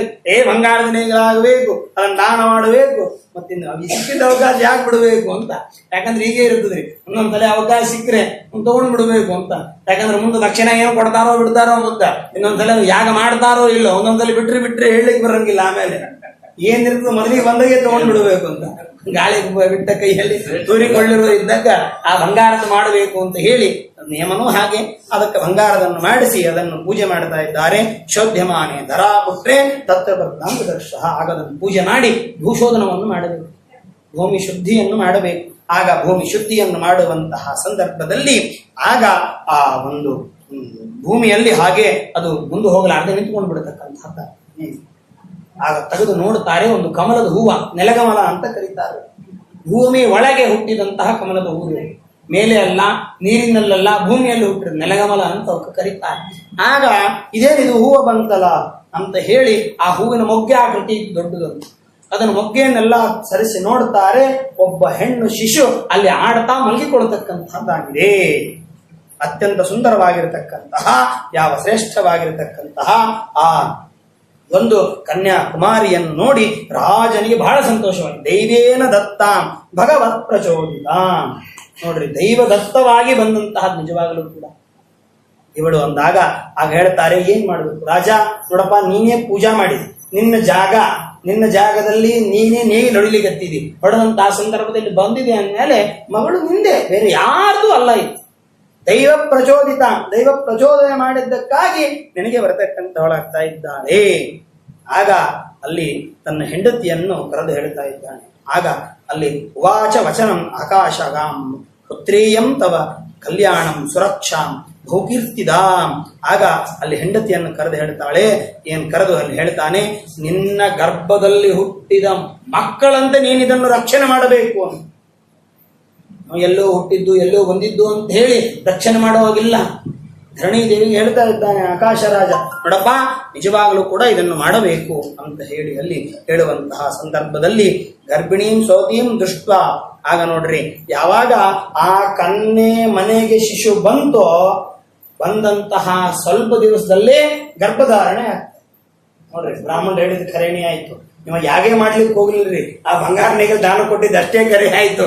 ಬಂಗಾರದ ನೇಗಿಲಾಗಬೇಕು, ಅದನ್ನ ದಾನ ಮಾಡಬೇಕು. ಮತ್ತಿನ್ನು ಸಿಕ್ಕಿದ್ದ ಅವಕಾಶ ಯಾಕೆ ಬಿಡಬೇಕು ಅಂತ. ಯಾಕಂದ್ರೆ ಹೀಗೆ ಇರ್ತದ್ರಿ, ಒಂದೊಂದ್ಸಲ ಅವಕಾಶ ಸಿಕ್ಕರೆ ತಗೊಂಡು ಬಿಡಬೇಕು ಅಂತ. ಯಾಕಂದ್ರೆ ಮುಂದೆ ದಕ್ಷಿಣ ಏನು ಕೊಡ್ತಾರೋ ಬಿಡ್ತಾರೋ ಅಂತ, ಇನ್ನೊಂದ್ಸಲ ಯಾಗ ಮಾಡ್ತಾರೋ ಇಲ್ಲೋ, ಒಂದೊಂದ್ಸಲ ಬಿಟ್ರೆ ಹೇಳಲಿಕ್ಕೆ ಬರಂಗಿಲ್ಲ. ಆಮೇಲೆ ಏನಿರ್ತದೆ ಮೊದಲಿಗೆ ಬಂದಾಗೆ ತಗೊಂಡು ಬಿಡಬೇಕು ಅಂತ. ಗಾಳಿ ಬಿಟ್ಟ ಕೈಯಲ್ಲಿ ತೂರಿಕೊಳ್ಳಿರುವ ಇದ್ದಾಗ ಆ ಬಂಗಾರದ ಮಾಡಬೇಕು ಅಂತ ಹೇಳಿ ನಿಯಮನೂ ಹಾಗೆ. ಅದಕ್ಕೆ ಬಂಗಾರದನ್ನು ಮಾಡಿಸಿ ಅದನ್ನು ಪೂಜೆ ಮಾಡ್ತಾ ಇದ್ದಾರೆ. ಶೋಧ್ಯಮಾನೆ ಧರಾ ಪುಟ್ರೆ ತತ್ವಬದ್ಧಾಂಗ ದರ್ಶ. ಆಗ ಅದನ್ನು ಪೂಜೆ ಮಾಡಿ ಭೂಶೋಧನವನ್ನು ಮಾಡಬೇಕು, ಭೂಮಿ ಶುದ್ಧಿಯನ್ನು ಮಾಡಬೇಕು. ಆಗ ಭೂಮಿ ಶುದ್ಧಿಯನ್ನು ಮಾಡುವಂತಹ ಸಂದರ್ಭದಲ್ಲಿ ಆಗ ಆ ಒಂದು ಭೂಮಿಯಲ್ಲಿ ಹಾಗೆ ಅದು ಮುಂದೆ ಹೋಗಲಾರದೆ ನಿಂತುಕೊಂಡು ಬಿಡತಕ್ಕಂತಹ ಆಗ ತೆಗೆದು ನೋಡುತ್ತಾರೆ, ಒಂದು ಕಮಲದ ಹೂವ, ನೆಲಗಮಲ ಅಂತ ಕರೀತಾರೆ. ಭೂಮಿ ಒಳಗೆ ಹುಟ್ಟಿದಂತಹ ಕಮಲದ ಹೂವು, ಮೇಲೆ ಅಲ್ಲ, ನೀರಿನಲ್ಲ, ಭೂಮಿಯಲ್ಲಿ ಹುಟ್ಟಿದ ನೆಲಗಮಲ ಅಂತ ಅವಕ್ಕೆ ಕರೀತಾರೆ. ಆಗ ಇದೇನಿದು ಹೂವು ಬಂತಲ್ಲ ಅಂತ ಹೇಳಿ ಆ ಹೂವಿನ ಮೊಗ್ಗೆ ಆಕೃತಿ ದೊಡ್ಡದಂತ ಅದನ್ನು ಮೊಗ್ಗೆಯನ್ನೆಲ್ಲ ಸರಿಸಿ ನೋಡುತ್ತಾರೆ. ಒಬ್ಬ ಹೆಣ್ಣು ಶಿಶು ಅಲ್ಲಿ ಆಡ್ತಾ ಮಲಗಿಕೊಳ್ತಕ್ಕಂಥದ್ದಾಗಿದೆ. ಅತ್ಯಂತ ಸುಂದರವಾಗಿರತಕ್ಕಂತಹ, ಯಾವ ಶ್ರೇಷ್ಠವಾಗಿರತಕ್ಕಂತಹ ಆ ಒಂದು ಕನ್ಯಾಕುಮಾರಿಯನ್ನು ನೋಡಿ ರಾಜನಿಗೆ ಬಹಳ ಸಂತೋಷವಾಗಿದೆ. ದೈವೇನ ದತ್ತಾಂ ಭಗವತ್ ಪ್ರಚೋದಿತಾಂ. ನೋಡ್ರಿ, ದೈವ ದತ್ತವಾಗಿ ಬಂದಂತಹ ನಿಜವಾಗಲೂ ಕೂಡ ಇವಳು ಅಂದಾಗ ಆಗ ಹೇಳ್ತಾರೆ, ಏನ್ ಮಾಡ್ಬೇಕು ರಾಜ, ನೋಡಪ್ಪ ನೀನೇ ಪೂಜಾ ಮಾಡಿ, ನಿನ್ನ ಜಾಗದಲ್ಲಿ ನೀನೇ ನೊಡಿಲಿಗತ್ತಿದಿ, ಹೊಡೆದಂತಹ ಸಂದರ್ಭದಲ್ಲಿ ಬಂದಿದೆ ಅಂದಮೇಲೆ ಮಗಳು ನಿಂದೆ, ಬೇರೆ ಯಾರ್ದು ಅಲ್ಲ. ಇದು ದೈವ ಪ್ರಚೋದಿತ, ದೈವ ಪ್ರಚೋದನೆ ಮಾಡಿದ್ದಕ್ಕಾಗಿ ನಿನಗೆ ಬರತಕ್ಕಂಥವಳಾಗ್ತಾ ಇದ್ದಾಳೆ. ಆಗ ಅಲ್ಲಿ ತನ್ನ ಹೆಂಡತಿಯನ್ನು ಕರೆದು ಹೇಳ್ತಾ ಇದ್ದಾನೆ. ಆಗ ಅಲ್ಲಿ ಉವಾಚ ವಚನಂ ಆಕಾಶಗಾಂ ಪುತ್ರೀಯಂ ತವ ಕಲ್ಯಾಣಂ ಸುರಕ್ಷಾಂ ಭೂಕೀರ್ತಿದಾಂ. ಆಗ ಅಲ್ಲಿ ಹೆಂಡತಿಯನ್ನು ಕರೆದು ಹೇಳ್ತಾಳೆ. ಕರೆದು ಅಲ್ಲಿ ಹೇಳ್ತಾನೆ, ನಿನ್ನ ಗರ್ಭದಲ್ಲಿ ಹುಟ್ಟಿದ ಮಕ್ಕಳಂತೆ ನೀನಿದನ್ನು ರಕ್ಷಣೆ ಮಾಡಬೇಕು ಅಂತ. ಎಲ್ಲೋ ಹುಟ್ಟಿದ್ದು ಎಲ್ಲೋ ಬಂದಿದ್ದು ಅಂತ ಹೇಳಿ ರಕ್ಷಣೆ ಮಾಡುವಾಗಿಲ್ಲ. ಧರಣಿ ದೇವಿಗೆ ಹೇಳ್ತಾ ಇದ್ದಾನೆ ಆಕಾಶ ರಾಜ, ನೋಡಪ್ಪ ನಿಜವಾಗಲೂ ಕೂಡ ಇದನ್ನು ಮಾಡಬೇಕು ಅಂತ ಹೇಳಿ ಅಲ್ಲಿ ಹೇಳುವಂತಹ ಸಂದರ್ಭದಲ್ಲಿ ಗರ್ಭಿಣೀಂ ಸೋದೀಂ ದೃಷ್ಟ. ಆಗ ನೋಡ್ರಿ, ಯಾವಾಗ ಆ ಕನ್ಯೆ ಮನೆಗೆ ಶಿಶು ಬಂತೋ ಬಂದಂತಹ ಸ್ವಲ್ಪ ದಿವಸದಲ್ಲೇ ಗರ್ಭಧಾರಣೆ ಆಗ್ತದೆ. ನೋಡ್ರಿ, ಬ್ರಾಹ್ಮಣ ಹೇಳಿದ ಖರೇಣಿ ಆಯ್ತು. ನಿಮಗೆ ಯಾಗೆ ಮಾಡ್ಲಿಕ್ಕೆ ಹೋಗ್ಲಿಲ್ರಿ, ಆ ಬಂಗಾರನಿಗೆ ದಾನ ಕೊಟ್ಟಿದ್ದು ಅಷ್ಟೇ ಕರೆ ಆಯ್ತು.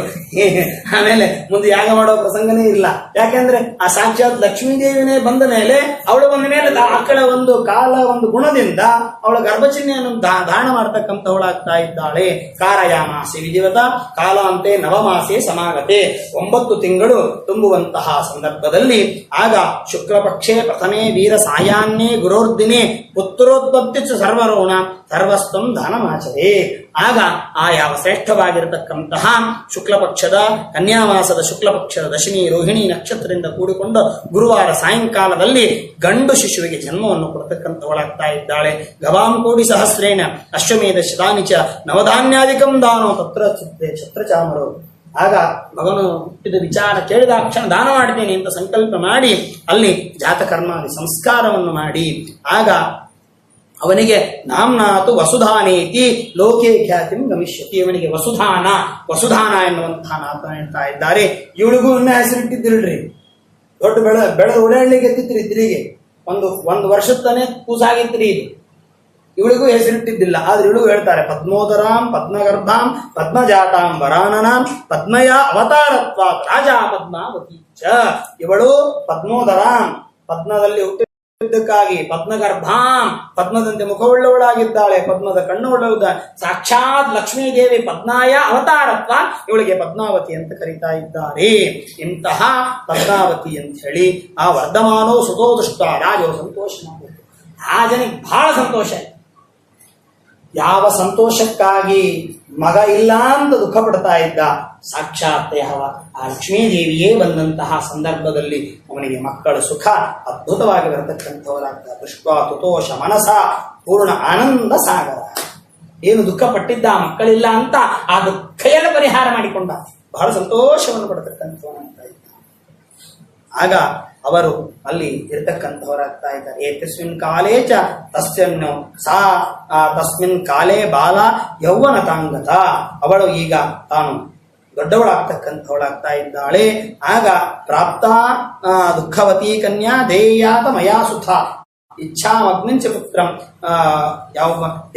ಆಮೇಲೆ ಮುಂದೆ ಯಾಗ ಮಾಡೋ ಪ್ರಸಂಗನೇ ಇಲ್ಲ. ಯಾಕೆಂದ್ರೆ ಆ ಸಾಕ್ಷಾತ್ ಲಕ್ಷ್ಮೀದೇವಿನೇ ಬಂದ ಮೇಲೆ, ಅವಳು ಬಂದ ಮೇಲೆ ಆಕಳ ಒಂದು ಕಾಲ ಒಂದು ಗುಣದಿಂದ ಅವಳ ಗರ್ಭಚಿಹ್ನೆಯನ್ನು ದಾನ ಮಾಡ್ತಕ್ಕಂಥವಳಾಗ್ತಾ ಇದ್ದಾಳೆ. ಕಾರಯಾಮಾಸೆ ವಿಧಿವತ ಕಾಲಾಂತೆ ನವಮಾಸೆ ಸಮಾಗತೆ. 9 ತಿಂಗಳು ತುಂಬುವಂತಹ ಸಂದರ್ಭದಲ್ಲಿ ಆಗ ಶುಕ್ಲಪಕ್ಷೆ ಪ್ರಥಮೆ ವೀರ ಸಾಯಾನ್ಯೇ ಗುರೋರ್ದಿನೇ ಪುತ್ರೋತ್ಪತ್ತಿ ಸರ್ವರೋಣ ಸರ್ವಸ್ವಂ ದಾನಮಾಚರೇ. ಆಗ ಆ ಯಾವ ಶ್ರೇಷ್ಠವಾಗಿರತಕ್ಕಂತಹ ಶುಕ್ಲಪಕ್ಷದ ಕನ್ಯಾಮಾಸದ ಶುಕ್ಲಪಕ್ಷದ ದಶಮಿ ರೋಹಿಣಿ ನಕ್ಷತ್ರದಿಂದ ಕೂಡಿಕೊಂಡು ಗುರುವಾರ ಸಾಯಂಕಾಲದಲ್ಲಿ ಗಂಡು ಶಿಶುವಿಗೆ ಜನ್ಮವನ್ನು ಕೊಡತಕ್ಕಂಥವಳಾಗ್ತಾ ಇದ್ದಾಳೆ. ಗವಾಂ ಕೋಟಿ ಸಹಸ್ರೇಣ ಅಶ್ವಮೇಧ ಶತಾನಿಚ ನವಧಾನ್ಯಾಧಿಕಂ ದಾನೋ ತತ್ರ ಛತ್ರಚಾಮರೋ. ಆಗ ಮಗನು ಹುಟ್ಟಿದ ವಿಚಾರ ಕೇಳಿದ ಕ್ಷಣ ದಾನ ಮಾಡ್ತೇನೆ ಅಂತ ಸಂಕಲ್ಪ ಮಾಡಿ ಅಲ್ಲಿ ಜಾತಕರ್ಮಾದಿ ಸಂಸ್ಕಾರವನ್ನು ಮಾಡಿ ಆಗ ಅವನಿಗೆ ನಾಮ್ನಾತು ವಸುಧಾನೇತಿ ಲೋಕೆ ಖ್ಯಾತಿಂ ಗಮಿಷ್ಯತಿ. ಇವನಿಗೆ ವಸುಧಾನ ಎನ್ನುವಂತಹ ನಾತ ಹೇಳ್ತಾ ಇದ್ದಾರೆ. ಇವಳಿಗೂ ಇನ್ನ ಹೆಸರಿಟ್ಟಿದ್ದಿಲ್ರಿ, ದೊಡ್ಡ ಬೆಳೆದು ಓಡಾಡ್ಲಿಕ್ಕೆ ಎತ್ತಿತ್ರಿ. ತಿರುಗಿ ಒಂದು ವರ್ಷದನೇ ಕೂಸಾಗಿತ್ರಿ ಇದು. ಇವಳಿಗೂ ಹೆಸರಿಟ್ಟಿದ್ದಿಲ್ಲ. ಆದ್ರೆ ಇವಳಿಗೂ ಹೇಳ್ತಾರೆ ಪದ್ಮೋದರಾಂ ಪದ್ಮಗರ್ಭಾಂ ಪದ್ಮಜಾತಾಂ ವರಾನನಾಂ ಪದ್ಮಯ ಅವತಾರತ್ವ ರಾಜಾ ಪದ್ಮಾವತಿ ಚ. ಇವಳು ಪದ್ಮೋದರಾಂ ಪದ್ಮದಲ್ಲಿ ಹುಟ್ಟಿದ್ದಕ್ಕಾಗಿ, ಪದ್ಮಗರ್ಭಾಂ ಪದ್ಮದಂತೆ ಮುಖವುಳ್ಳವಳಾಗಿದ್ದಾಳೆ, ಪದ್ಮದ ಕಣ್ಣುಳ್ಳವುದ ಸಾಕ್ಷಾತ್ ಲಕ್ಷ್ಮೀದೇವಿ ಪದ್ಮಾಯ ಅವತಾರತ್ವ, ಇವಳಿಗೆ ಪದ್ಮಾವತಿ ಅಂತ ಕರೀತಾ ಇದ್ದಾರೆ. ಇಂತಹ ಪದ್ಮಾವತಿ ಅಂತ ಹೇಳಿ ಆ ವರ್ಧಮಾನೋ ಸುತೋ ದೃಷ್ಟ ರಾಜೋ ಸಂತೋಷ ಮಾಡಬೇಕು. ರಾಜನಿಗೆ ಬಹಳ ಸಂತೋಷ. ಯಾವ ಸಂತೋಷಕ್ಕಾಗಿ ಮಗ ಇಲ್ಲ ಅಂತ ದುಃಖ ಪಡ್ತಾ ಇದ್ದ, ಸಾಕ್ಷಾತ್ ಆ ಲಕ್ಷ್ಮೀದೇವಿಯೇ ಬಂದಂತಹ ಸಂದರ್ಭದಲ್ಲಿ ಅವನಿಗೆ ಮಕ್ಕಳ ಸುಖ ಅದ್ಭುತವಾಗಿ ಬರತಕ್ಕಂಥವರಾಗ್ತಾರೆ. ದೃಷ್ಟ ತುತೋಷ ಮನಸ ಪೂರ್ಣ ಆನಂದ ಸಾಗರ. ಏನು ದುಃಖ ಪಟ್ಟಿದ್ದ ಮಕ್ಕಳಿಲ್ಲ ಅಂತ ಆ ದುಃಖ ಎಲ್ಲ ಪರಿಹಾರ ಮಾಡಿಕೊಂಡ, ಬಹಳ ಸಂತೋಷವನ್ನು ಪಡತಕ್ಕಂಥವನಾಗ್ತಾ ಇದ್ದ. ಆಗ ಅವರು ಅಲ್ಲಿ ಇರತಕ್ಕಂಥವರಾಗ್ತಾ ಇದ್ದಾರೆ. ಏತಸ್ಮಿನ್ ಕಾಲೇ ಚ ತಸ್ಮಿನ್ ಕಾಲೇ ಬಾಲ ಯೌವನತಾಂಗತ. ಅವಳು ಈಗ ತಾನು ದೊಡ್ಡವಳಾಗ್ತಕ್ಕಂಥವಳಾಗ್ತಾ ಇದ್ದಾಳೆ. ಆಗ ಪ್ರಾಪ್ತ ದುಃಖವತಿ ಕನ್ಯಾ ದೇಯಾತ ಮಯಾ ಸುತ ಇಚ್ಛಾಮಗ್ನಿಂಚ ಪುತ್ರಂ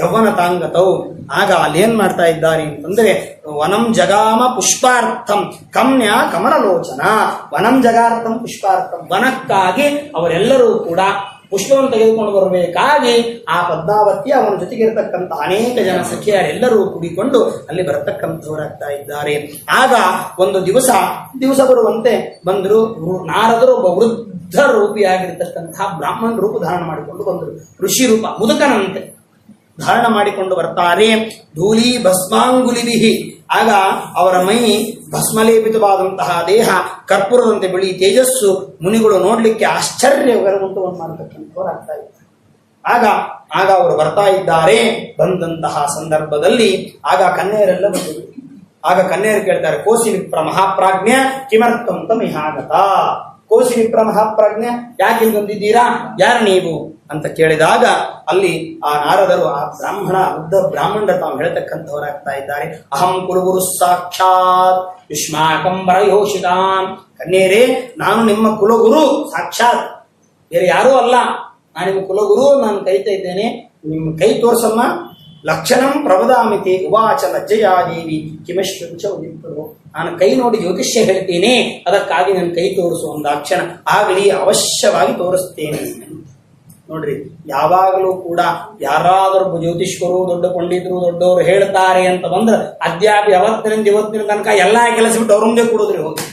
ಯೌವನತಾಂಗತೌ. ಆಗ ಅಲ್ಲಿ ಏನ್ ಮಾಡ್ತಾ ಇದ್ದಾರೆ ಅಂತಂದ್ರೆ, ವನಂ ಜಗಾಮ ಪುಷ್ಪಾರ್ಥಂ ಕಮ್ಯಾ ಕಮಲಲೋಚನ. ವನಂ ಜಗಾರ್ಥಂ ಪುಷ್ಪಾರ್ಥಂ, ವನಕ್ಕಾಗಿ ಅವರೆಲ್ಲರೂ ಕೂಡ ಪುಷ್ಪವನ್ನು ತೆಗೆದುಕೊಂಡು ಬರಬೇಕಾಗಿ ಆ ಪದ್ಮಾವತಿ ಅವನ ಜೊತೆಗಿರತಕ್ಕಂಥ ಅನೇಕ ಜನ ಸಖಿಯರೆಲ್ಲರೂ ಕೂಡಿಕೊಂಡು ಅಲ್ಲಿ ಬರತಕ್ಕಂಥವರಾಗ್ತಾ ಇದ್ದಾರೆ. ಆಗ ಒಂದು ದಿವಸ ಬರುವಂತೆ ಬಂದರು. ನಾರದರು ಒಬ್ಬ ವೃದ್ಧ ರೂಪಿಯಾಗಿರ್ತಕ್ಕಂತಹ ಬ್ರಾಹ್ಮಣ ರೂಪ ಧಾರಣ ಮಾಡಿಕೊಂಡು ಬಂದರು. ಋಷಿ ರೂಪ ಮುದುಕನಂತೆ ಧಾರಣ ಮಾಡಿಕೊಂಡು ಬರ್ತಾರೆ. ಧೂಳಿ ಭಸ್ಮಾಂಗುಲಿಬಿಹಿ, ಆಗ ಅವರ ಮೈ ಭಸ್ಮಲೇಪಿತವಾದಂತಹ ದೇಹ, ಕರ್ಪೂರದಂತೆ ಬಿಳಿ ತೇಜಸ್ಸು, ಮುನಿಗಳು ನೋಡ್ಲಿಕ್ಕೆ ಆಶ್ಚರ್ಯಕರವಂತವನ್ನು ಮಾಡತಕ್ಕಂಥವರಾಗ್ತಾ ಇದ್ದಾರೆ. ಆಗ ಅವರು ಬರ್ತಾ ಇದ್ದಾರೆ. ಬಂದಂತಹ ಸಂದರ್ಭದಲ್ಲಿ ಆಗ ಕನ್ಯೆಯರೆಲ್ಲ ಬಂದರು. ಆಗ ಕನ್ಯೆಯರು ಕೇಳ್ತಾರೆ, ಕೋಸಿ ವಿಪ್ರ ಮಹಾಪ್ರಾಜ್ಞ ಕಿಮರ್ಥಂ ತಮಿಹಾಗತ. ಕೋಸಿ ವಿಪ್ರ ಮಹಾಪ್ರಾಜ್ಞ, ಯಾಕೆ ಇಲ್ಲಿ ಬಂದಿದ್ದೀರಾ, ಯಾರು ನೀವು ಅಂತ ಕೇಳಿದಾಗ ಅಲ್ಲಿ ಆ ನಾರದರು, ಆ ವೃದ್ಧ ಬ್ರಾಹ್ಮಣರು ತಾವು ಹೇಳ್ತಕ್ಕಂಥವರಾಗ್ತಾ ಇದ್ದಾರೆ. ಅಹಂ ಕುರುಗುರು ಸಾಕ್ಷಾತ್ ಯುಷ್ಮಾಕಂ ವರಯೋಷಿತಾನ್. ಕನ್ಯರೇ, ನಾನು ನಿಮ್ಮ ಕುಲಗುರು ಸಾಕ್ಷಾತ್, ಬೇರೆ ಯಾರೂ ಅಲ್ಲ. ನಾನು ನಿಮ್ಮ ಕುಲಗುರು, ನಾನು ಕೈತಾ ಇದ್ದೇನೆ, ನಿಮ್ಮ ಕೈ ತೋರ್ಸಮ್ಮ. ಲಕ್ಷಣಂ ಪ್ರವದಾಮಿತಿ ಉವಾಚ ಲಜ್ಜಯಾದೇವಿ ಕಿಮಶ್ವಂಚ ಉದಿಪ್ಪರು. ನಾನು ಕೈ ನೋಡಿ ಜ್ಯೋತಿಷ್ಯ ಹೇಳ್ತೇನೆ, ಅದಕ್ಕಾಗಿ ನನ್ನ ಕೈ ತೋರಿಸು ಅಂದಾಕ್ಷಣ ಆಗಲಿ, ಅವಶ್ಯವಾಗಿ ತೋರಿಸ್ತೇನೆ. ನೋಡ್ರಿ, ಯಾವಾಗಲೂ ಕೂಡ ಯಾರಾದರೂ ಜ್ಯೋತಿಷ್ಕರು, ದೊಡ್ಡ ಪಂಡಿತರು, ದೊಡ್ಡವರು ಹೇಳ್ತಾರೆ ಅಂತ ಬಂದ್ರೆ ಅದ್ಯಾಪಿ ಇವತ್ತಿನ ತನಕ ಎಲ್ಲಾ ಕೆಲಸ ಬಿಟ್ಟು ಅವ್ರ ಮುಂದೆ ಕೊಡೋದ್ರಿ ಹೋಗಿ.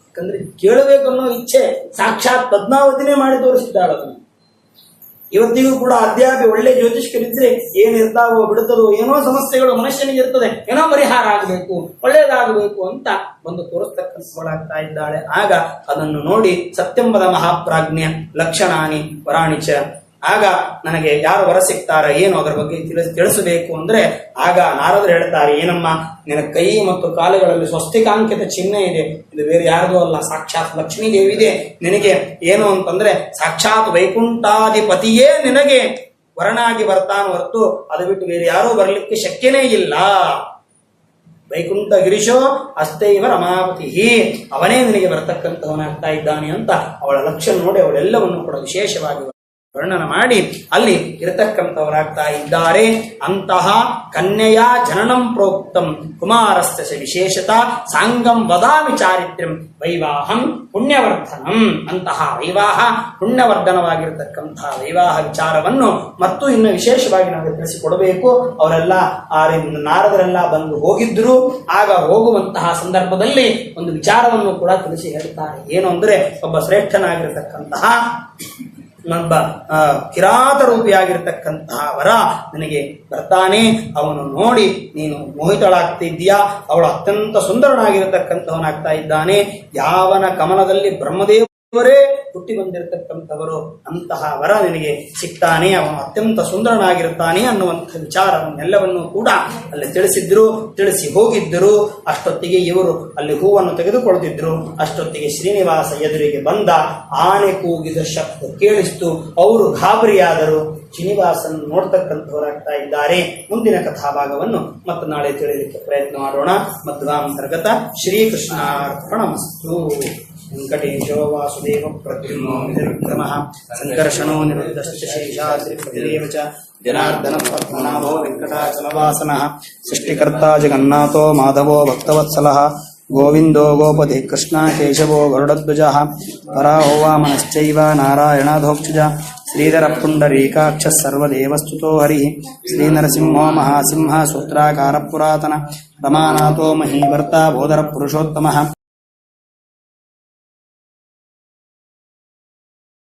ಯಾಕಂದ್ರೆ ಕೇಳಬೇಕು ಅನ್ನೋ ಇಚ್ಛೆ ಸಾಕ್ಷಾತ್ ಪದ್ಮಾವತಿನೇ ಮಾಡಿ ತೋರಿಸಿದ್ದಾಳೆ. ಅದನ್ನು ಇವತ್ತಿಗೂ ಕೂಡ ಅದ್ಯಾಪಿ ಒಳ್ಳೆ ಜ್ಯೋತಿಷ್ಕರಿದ್ರೆ ಏನಿರ್ತಾವೋ ಬಿಡುತ್ತದೋ, ಏನೋ ಸಮಸ್ಯೆಗಳು ಮನುಷ್ಯನಿಗೆ ಇರ್ತದೆ, ಏನೋ ಪರಿಹಾರ ಆಗಬೇಕು, ಒಳ್ಳೇದಾಗಬೇಕು ಅಂತ ಬಂದು ತೋರಿಸ್ತಕ್ಕಂಥವಳಾಗ್ತಾ ಇದ್ದಾಳೆ. ಆಗ ಅದನ್ನು ನೋಡಿ ಸತ್ಯಂಬದ ಮಹಾಪ್ರಾಜ್ಞೆ ಲಕ್ಷಣಾನಿ ವರಾಣಿಚ, ಆಗ ನನಗೆ ಯಾರು ವರ ಸಿಗ್ತಾರ, ಏನು ಅದರ ಬಗ್ಗೆ ತಿಳಿಸಬೇಕು ಅಂದ್ರೆ ಆಗ ನಾರದರು ಹೇಳ್ತಾರೆ, ಏನಮ್ಮ ನಿನ್ನ ಕೈ ಮತ್ತು ಕಾಲುಗಳಲ್ಲಿ ಸ್ವಸ್ತಿಕಾಂಕಿತ ಚಿಹ್ನೆ ಇದೆ, ಇದು ಬೇರೆ ಯಾರ್ದು ಅಲ್ಲ, ಸಾಕ್ಷಾತ್ ಲಕ್ಷ್ಮೀ ದೇವಿ ಇದೆ. ನಿನಗೆ ಏನು ಅಂತಂದ್ರೆ ಸಾಕ್ಷಾತ್ ವೈಕುಂಠಾಧಿಪತಿಯೇ ನಿನಗೆ ವರನಾಗಿ ಬರ್ತಾನ ಹೊರತು ಅದು ಬಿಟ್ಟು ಬೇರೆ ಯಾರೂ ಬರಲಿಕ್ಕೆ ಶಕ್ಯನೇ ಇಲ್ಲ. ವೈಕುಂಠ ಗಿರೀಶೋ ಅಸ್ತೈವ ರಮಾವತಿ, ಅವನೇ ನಿನಗೆ ಬರತಕ್ಕಂಥವನಾಗ್ತಾ ಇದ್ದಾನೆ ಅಂತ ಅವಳ ಲಕ್ಷಣ ನೋಡಿ ಅವಳೆಲ್ಲವನ್ನು ಕೂಡ ವಿಶೇಷವಾಗಿ ವರ್ಣನ ಮಾಡಿ ಅಲ್ಲಿ ಇರತಕ್ಕಂಥವರಾಗ್ತಾ ಇದ್ದಾರೆ. ಅಂತಹ ಕನ್ಯೆಯ ಜನನಂ ಪ್ರೋಕ್ತಂ ಕುಮಾರಸ್ಯ ವಿಶೇಷತ ಸಾಂಗಂ ವದಾಮಿ ಚಾರಿತ್ರ್ಯಂ ವೈವಾಹಂ ಪುಣ್ಯವರ್ಧನಂ. ಅಂತಹ ವೈವಾಹ ಪುಣ್ಯವರ್ಧನವಾಗಿರತಕ್ಕಂತಹ ವೈವಾಹ ವಿಚಾರವನ್ನು ಮತ್ತು ಇನ್ನು ವಿಶೇಷವಾಗಿ ನಾವು ತಿಳಿಸಿಕೊಡಬೇಕು. ಅವರೆಲ್ಲ ನಾರದರೆಲ್ಲ ಬಂದು ಹೋಗಿದ್ರು. ಆಗ ಹೋಗುವಂತಹ ಸಂದರ್ಭದಲ್ಲಿ ಒಂದು ವಿಚಾರವನ್ನು ಕೂಡ ತಿಳಿಸಿ ಹೇಳ್ತಾರೆ. ಏನು ಅಂದ್ರೆ, ಒಬ್ಬ ಶ್ರೇಷ್ಠನಾಗಿರತಕ್ಕಂತಹ ಒಬ್ಬ ಕಿರಾತ ರೂಪಿಯಾಗಿರ್ತಕ್ಕಂತಹ ವರ ನಿನಗೆ ಬರ್ತಾನೆ. ಅವನು ನೋಡಿ ನೀನು ಮೋಹಿತಳಾಗ್ತಿದ್ದೀಯಾ. ಅವಳು ಅತ್ಯಂತ ಸುಂದರನಾಗಿರತಕ್ಕಂಥವನಾಗ್ತಾ ಇದ್ದಾನೆ. ಯಾವನ ಕಮಲದಲ್ಲಿ ಬ್ರಹ್ಮದೇವರೇ ಹುಟ್ಟಿ ಬಂದಿರತಕ್ಕಂಥವರು, ಅಂತಹ ವರ ನಿನಗೆ ಸಿಗ್ತಾನೆ, ಅವನು ಅತ್ಯಂತ ಸುಂದರನಾಗಿರುತ್ತಾನೆ ಅನ್ನುವಂಥ ವಿಚಾರವನ್ನೆಲ್ಲವನ್ನೂ ಕೂಡ ಅಲ್ಲಿ ತಿಳಿಸಿ ಹೋಗಿದ್ದರು. ಅಷ್ಟೊತ್ತಿಗೆ ಇವರು ಅಲ್ಲಿ ಹೂವನ್ನು ತೆಗೆದುಕೊಳ್ಳುತ್ತಿದ್ರು. ಅಷ್ಟೊತ್ತಿಗೆ ಶ್ರೀನಿವಾಸ ಎದುರಿಗೆ ಬಂದ. ಆನೆ ಕೂಗಿದ ಶಬ್ದ ಕೇಳಿಸ್ತು. ಅವರು ಗಾಬರಿಯಾದರು. ಶ್ರೀನಿವಾಸನ್ ನೋಡ್ತಕ್ಕಂಥವರಾಗ್ತಾ ಇದ್ದಾರೆ. ಮುಂದಿನ ಕಥಾಭಾಗವನ್ನು ಮತ್ತು ನಾಳೆ ತಿಳಿಯಲಿಕ್ಕೆ ಪ್ರಯತ್ನ ಮಾಡೋಣ. ಮಧ್ವಾಂತರ್ಗತ ಶ್ರೀಕೃಷ್ಣಾರ್ಪಣಮಸ್ತು. ವೆಂಕಟೇಶೋ ವಾಸುದೇವ ಪ್ರದ್ಯುಮ್ನೋ ವಿಕ್ರಮಃ ಸಂಕರ್ಷಣೋ ನಿರುದ್ಧಶ್ಚ ಶೇಷಾದ್ರಿಪತಿರೇವ ಚ ಜನಾರ್ದನ ಪದ್ಮನಾಭೋ ವೆಂಕಟಾಚಲವಾಸನಃ ಸೃಷ್ಟಿಕರ್ತಾ ಜಗನ್ನಾಥೋ ಮಾಧವೋ ಭಕ್ತವತ್ಸಲಃ ಗೋವಿಂದೋ ಗೋಪತಿ ಕೃಷ್ಣ ಕೇಶವೋ ಗರುಡಧ್ವಜಃ ವರಾಹೋ ವಾಮನಶ್ಚೈವ ನಾರಾಯಣಾಧೋಕ್ಷಜ ಶ್ರೀಧರ ಪುಂಡರೀಕಾಕ್ಷ ಸರ್ವದೇವಸ್ತುತೋ ಹರಿಃ ಶ್ರೀನರಸಿಂಹೋ ಮಹಾಸಿಂಹ ಸೂತ್ರಾಕಾರ ಪುರಾತನ ರಮಾನಾಥೋ ಮಹೀಭರ್ತಾ ಬೋಧರ ಪುರುಷೋತ್ತಮಃ